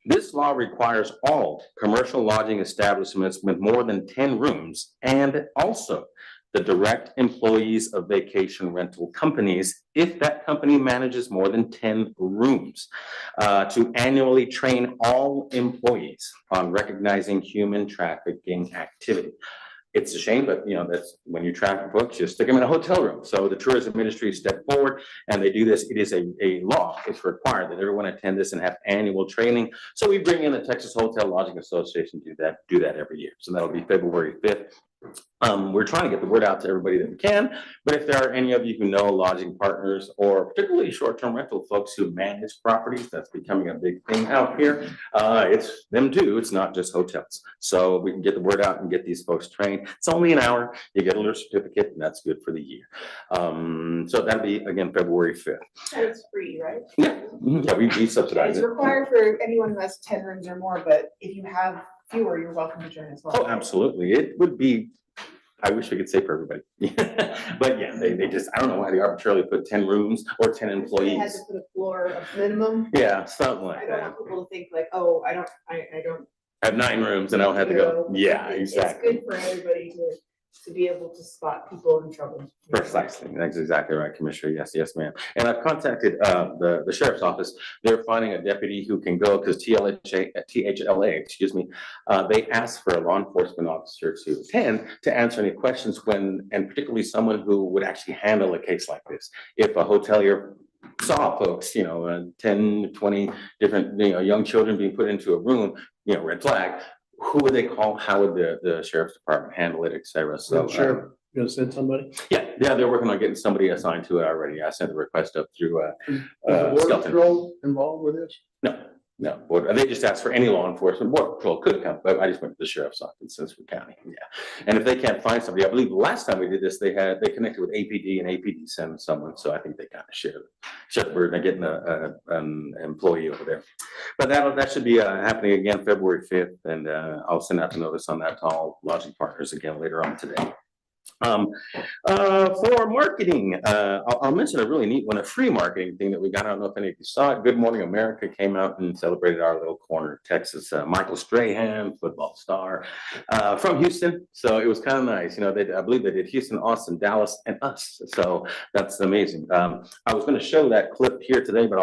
This law requires all commercial lodging establishments with more than 10 rooms, and also the direct employees of vacation rental companies, if that company manages more than 10 rooms, to annually train all employees on recognizing human trafficking activity. It's a shame, but that's when you traffic folks, you stick them in a hotel room. So the tourism industry stepped forward and they do this. It is a law. It's required that everyone attend this and have annual training. So we bring in the Texas Hotel Lodging Association to do that every year. So that'll be February 5th. We're trying to get the word out to everybody that we can, but if there are any of you who know lodging partners or particularly short-term rental folks who manage properties, that's becoming a big thing out here. It's them too. It's not just hotels. So we can get the word out and get these folks trained. It's only an hour. You get a little certificate, and that's good for the year. So that'll be again February 5th. And it's free, right? Yeah, we subsidize It's it. required for anyone who has 10 rooms or more, but if you have fewer, you're welcome to join as well. Oh, absolutely. It would be, I wish we could say for everybody. But yeah, they just, I don't know why they arbitrarily put 10 rooms or 10 They had employees. to put a floor of minimum. Yeah, something I like don't that. want people to think like, oh, I don't. I have 9 rooms and I don't have to go. Yeah, exactly. It's good for everybody to be able to spot people in trouble. Precisely. That's exactly right, Commissioner. Yes, ma'am. And I've contacted the sheriff's office. They're finding a deputy who can go because THLA, excuse me, they asked for a law enforcement officer to attend to answer any questions and particularly someone who would actually handle a case like this. If a hotelier saw folks, 10, 20 different, young children being put into a room, red flag, who would they call? How would the sheriff's department handle it, et cetera? So, Sure. You gonna send somebody? Yeah, they're working on getting somebody assigned to it already. I sent the request up through Is the Border Skelton. Patrol involved with this? No, they just asked for any law enforcement. Border Patrol could come, but I just went to the sheriff's office in Cincinnati County. Yeah, and if they can't find somebody, I believe the last time we did this, they connected with APD and APD sent someone. So I think they kind of share the burden of getting an employee over there. But that should be happening again February 5th, and I'll send out the notice on that to all lodging partners again later on today. For marketing, I'll mention a really neat one, a free marketing thing that we got. I don't know if any of you saw it. Good Morning America came out and celebrated our little corner of Texas. Michael Strahan, football star, from Houston. So it was kind of nice. I believe they did Houston, Austin, Dallas, and us. So that's amazing. I was going to show that clip here today, but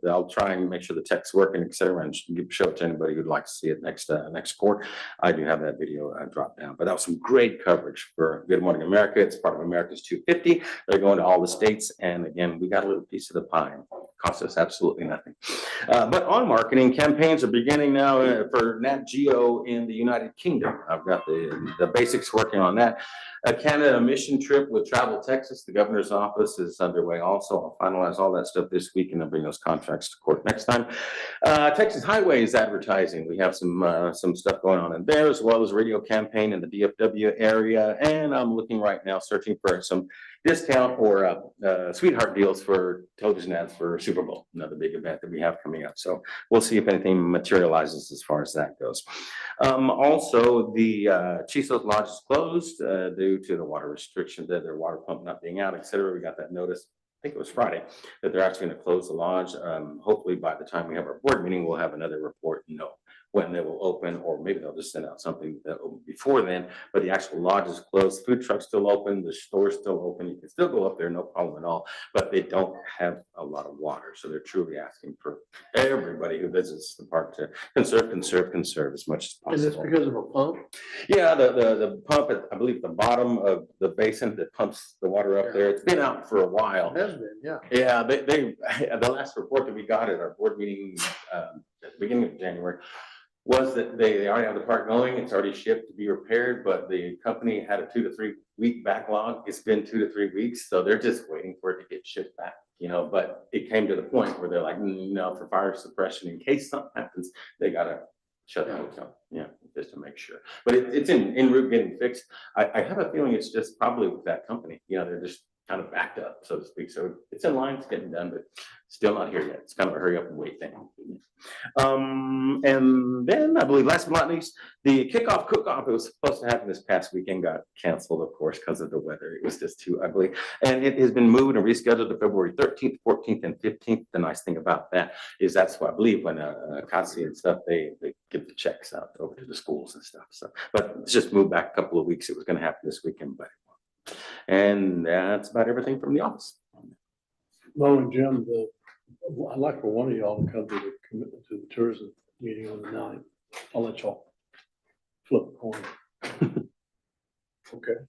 I'll try and make sure the tech's working, et cetera, and show it to anybody who'd like to see it next court. I do have that video dropped down, but that was some great coverage for Good Morning America. It's part of America's 250. They're going to all the states. And again, we got a little piece of the pie. cost us absolutely nothing. But on marketing, campaigns are beginning now for Nat Geo in the United Kingdom. I've got the basics working on that. A Canada mission trip with Travel Texas, the governor's office is underway also. I'll finalize all that stuff this week and then bring those contracts to court next time. Texas Highways advertising. We have some stuff going on in there, as well as radio campaign in the DFW area. And I'm looking right now, searching for some discount or sweetheart deals for television ads for Super Bowl, another big event that we have coming up. So we'll see if anything materializes as far as that goes. Also, the Chisos Lodge is closed due to the water restrictions, that their water pump not being out, et cetera. We got that notice, I think it was Friday, that they're actually going to close the lodge. Hopefully by the time we have our board meeting, we'll have another report, when they will open, or maybe they'll just send out something that will before then, but the actual lodge is closed. Food truck's still open, the store's still open. You can still go up there, no problem at all, but they don't have a lot of water. So they're truly asking for everybody who visits the park to conserve as much as possible. Is this because of a pump? Yeah, the pump at, I believe, the bottom of the basin that pumps the water up there, it's been out for a while. It has been, yeah. Yeah, they the last report that we got at our board meeting at the beginning of January was that they already have the part going, it's already shipped to be repaired, but the company had a 2 to 3 week backlog. It's been 2 to 3 weeks, so they're just waiting for it to get shipped back, but it came to the point where they're like, for fire suppression, in case something happens, they gotta shut the hotel, just to make sure. But it's en route getting fixed. I have a feeling it's just probably with that company, they're just kind of backed up, so to speak. So it's in line, it's getting done, but still not here yet. It's kind of a hurry up and wait thing. And then I believe last but not least, the kickoff cook-off, it was supposed to happen this past weekend, got canceled, of course, because of the weather. It was just too ugly. And it has been moved and rescheduled to February 13th, 14th, and 15th. The nice thing about that is that's what I believe when CASI and stuff, they give the checks out over to the schools and stuff. So, but it's just moved back a couple of weeks. It was going to happen this weekend, but and that's about everything from the office. Mo and Jim, I'd like for one of y'all to come to the tourism meeting on the 9th. I'll let y'all flip a coin. Okay.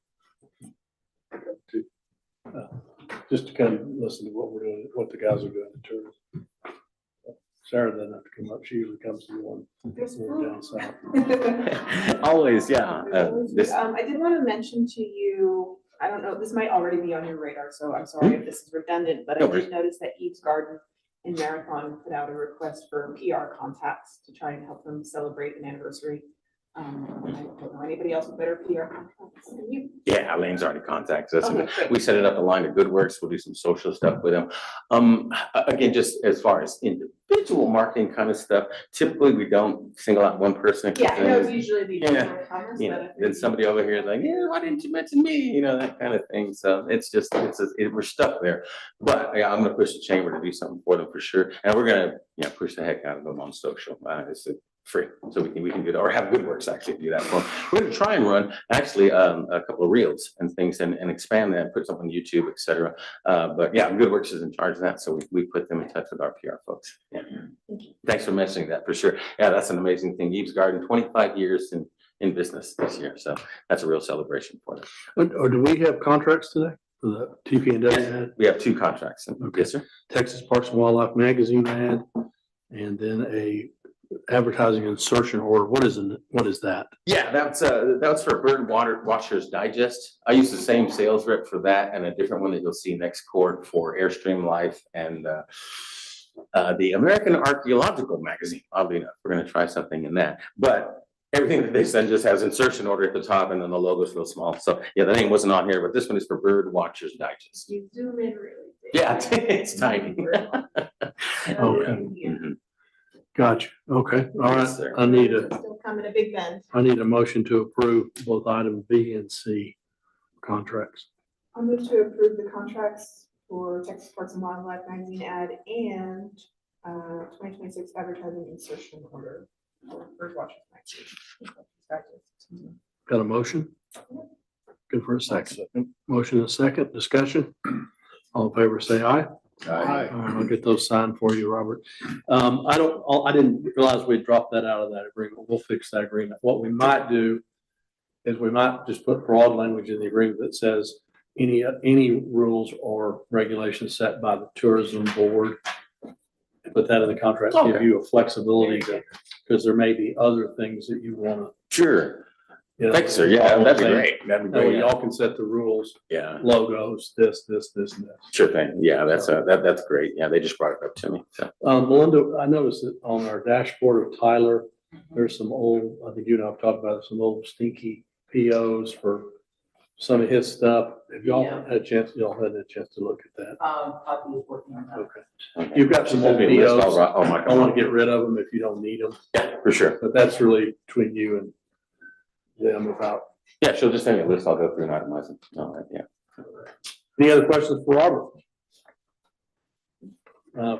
Just to kind of listen to what we're doing, what the guys are doing in tourism. Sarah doesn't have to come up. She usually comes to the one down south. Always, yeah. I did want to mention to you, I don't know, this might already be on your radar, so I'm sorry if this is redundant, but I did notice that Eve's Garden in Marathon put out a request for PR contacts to try and help them celebrate an anniversary. I don't know anybody else with better PR contacts than you. Yeah, Elaine's already contacted us. Okay, We set it up a line of good works. We'll do some social stuff with them. Again, just as far as individual marketing kind of stuff, typically we don't single out one person. Yeah, I know it's usually the general commerce, Then somebody over here is like, why didn't you mention me? That kind of thing. So it's just, we're stuck there. But yeah, I'm gonna push the chamber to do something for them for sure. And we're gonna, push the heck out of them on social. It's free, so we can do that, or have good works actually do that for them. We're going to try and run actually a couple of reels and things and expand that and put something on YouTube, etc. But yeah, good works is in charge of that, so we put them in touch with our PR folks. Yeah. Thanks for mentioning that for sure. Yeah, that's an amazing thing. Eve's Garden, 25 years in business this year, so that's a real celebration for them. Or do we have contracts today for the TP&W ad? We have 2 contracts. Okay. Yes, sir. Texas Parks and Wildlife Magazine ad, and then a advertising insertion order. What is that? Yeah, that's for Bird Watchers Digest. I use the same sales rep for that and a different one that you'll see next court for Airstream Life and the American Archaeological Magazine. Oddly enough, we're going to try something in that. But everything that they send just has insertion order at the top, and then the logo's real small. So yeah, the name wasn't on here, but this one is for Bird Watchers Digest. You zoom in really big. Yeah, it's tiny. Okay. Mhm. Gotcha. Okay. All right. Yes, sir. I need Still coming a big bend. a motion to approve both item B and C contracts. I'll move to approve the contracts for Texas Parks and Wildlife Magazine ad and 2026 advertising insertion order for Bird Watchers Magazine. Got a motion? Good for a second. Motion and a second. Discussion. All in favor, say aye. All right, I'll get those signed for you, Robert. I didn't realize we dropped that out of that agreement. We'll fix that agreement. What we might do is we might just put broad language in the agreement that says any rules or regulations set by the tourism board put that in the contract, give Okay. you a flexibility to, because there may be other things that you wanna. Sure. You know, Thank you, sir. Yeah, that'd be great. That'd be That way great. y'all can set the rules, Yeah, logos, this, and this. sure thing. Yeah, that's great. Yeah, they just brought it up to me. So, Melinda, I noticed that on our dashboard of Tyler, there's some old, I think you and I have talked about it, some old stinky POs for some of his stuff. Have y'all Yeah. had a chance to look at that? Poppy is working on that. Okay. You've got some old Send me a list. POs. I'll I mark don't want them to get rid of them if you don't need them, Yeah, for sure. but that's really between you and them about. Yeah, she'll just send me a list. I'll go through and itemize them. All right, yeah. Any other questions for Robert?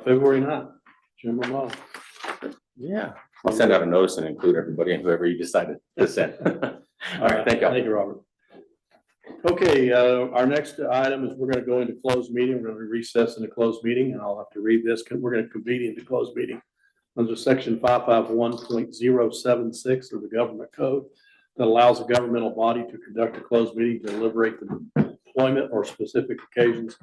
February 9th, Jim Ramon. Yeah. I'll send out a notice and include everybody and whoever you decided to send. All right, thank you. Thank you, Robert. Okay, our next item is we're gonna go into closed meeting. We're gonna recess in a closed meeting, and I'll have to read this. We're gonna convene into closed meeting under section 551.076 of the government code that allows a governmental body to conduct a closed meeting to deliberate the employment or specific occasions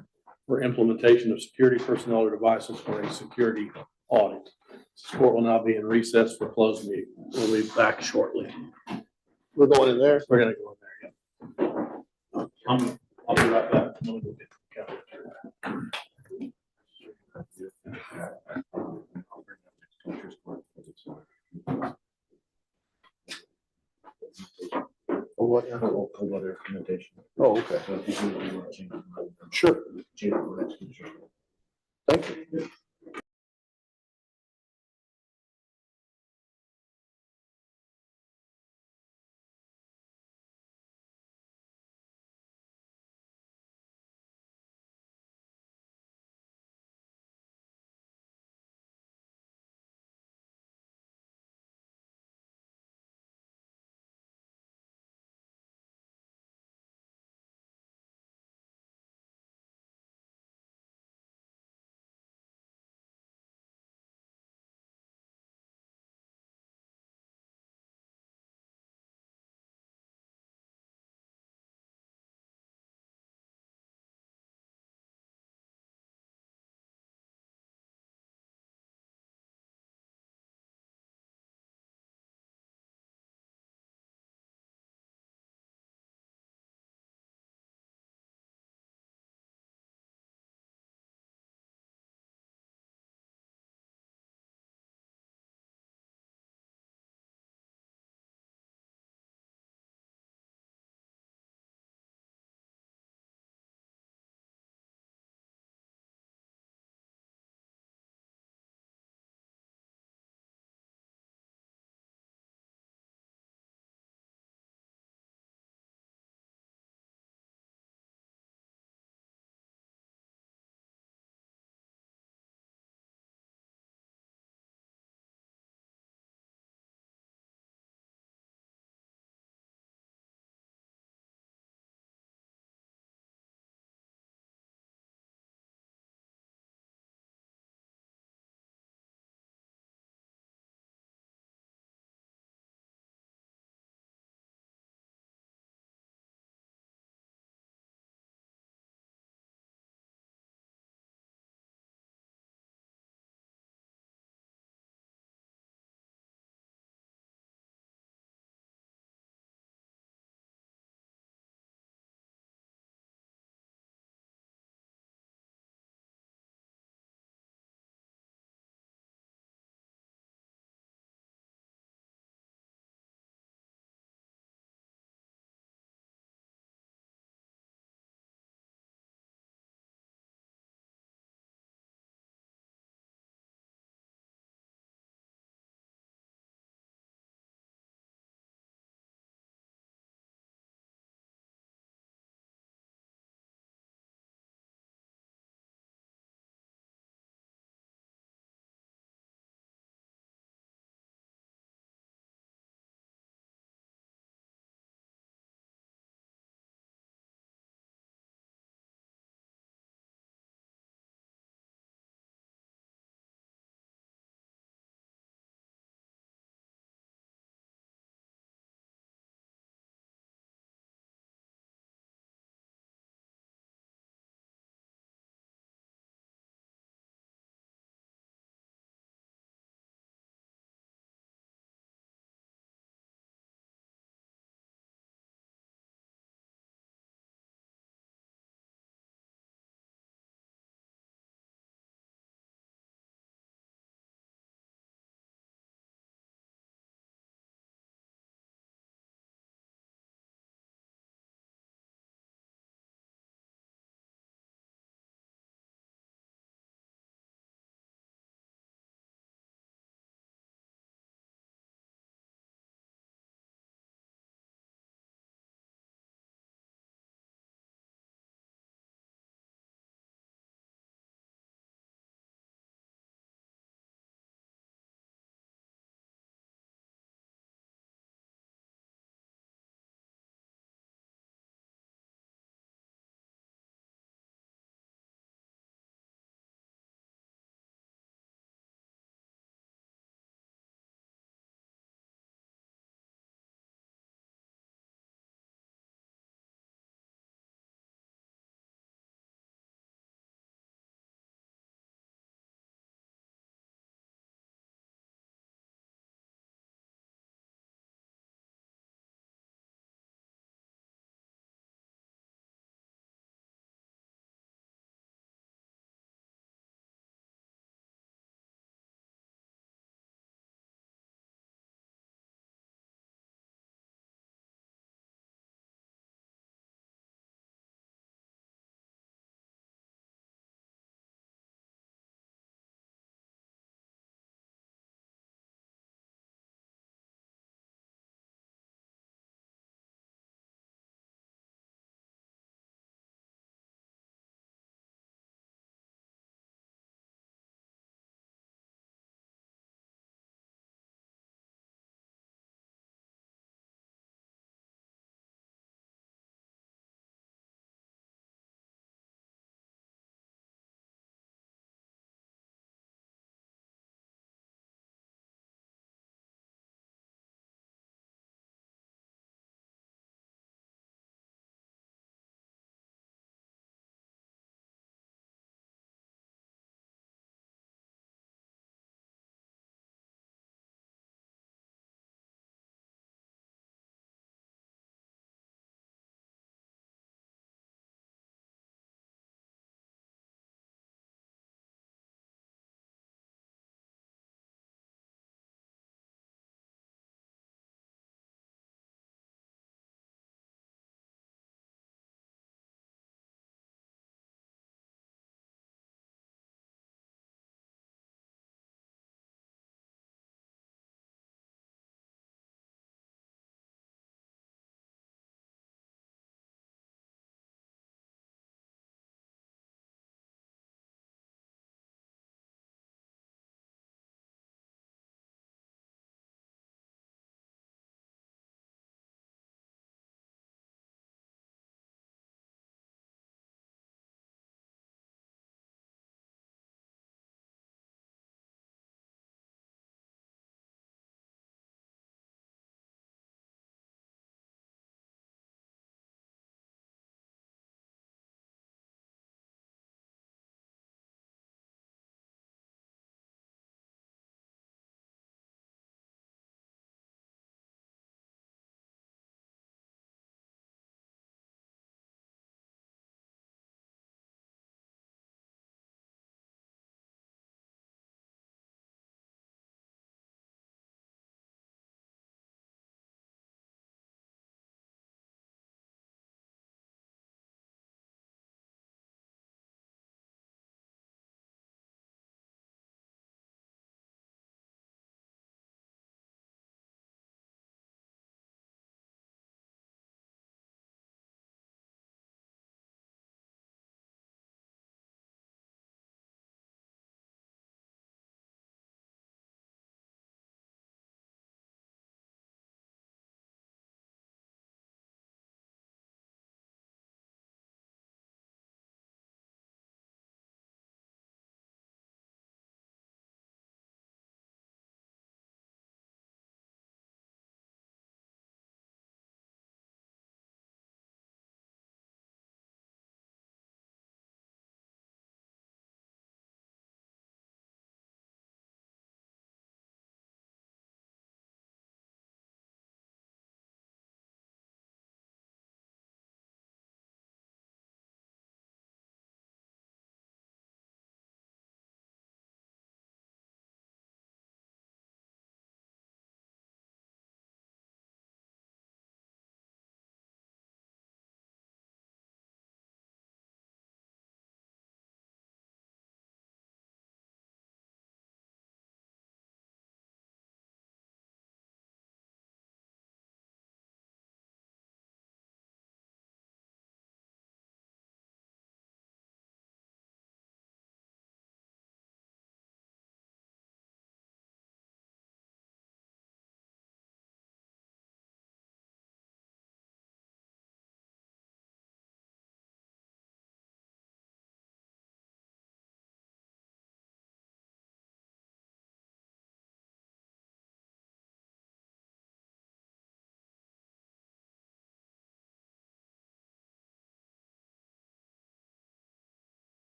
for implementation of security personnel or devices for a security audit. This court will now be in recess for closed meeting. We'll be back shortly. We're going in there. We're gonna go in there, yeah. I'll be right back. I'm gonna go get the calendar. Oh, what? Cold weather implementation. Oh, okay. So if you want to change it, Sure. change it for next year. Thank you.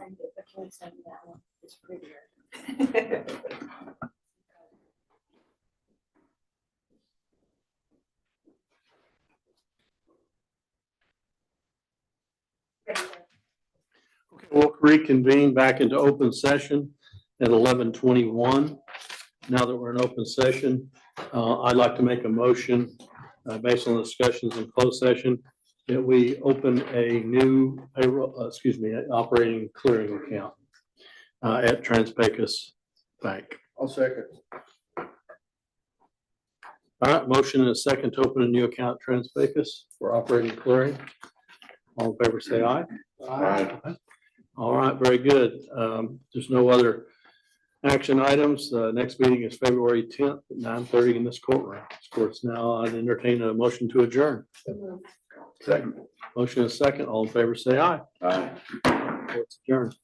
send it, but can we send me that one? It's prettier. Okay, we'll reconvene back into open session at 11:21. Now that we're in open session, I'd like to make a motion based on discussions in closed session that we open a new payroll, operating clearing account at Trans-Pecos Bank. I'll second. All right, motion and a second to open a new account at Trans-Pecos for operating clearing. All in favor, say aye. Aye. All right, very good. There's no other action items. Next meeting is February 10th at 9:30 in this courtroom. Of course, now I'd entertain a motion to adjourn. Second. Motion is second. All in favor, say aye. Aye. Court's adjourned.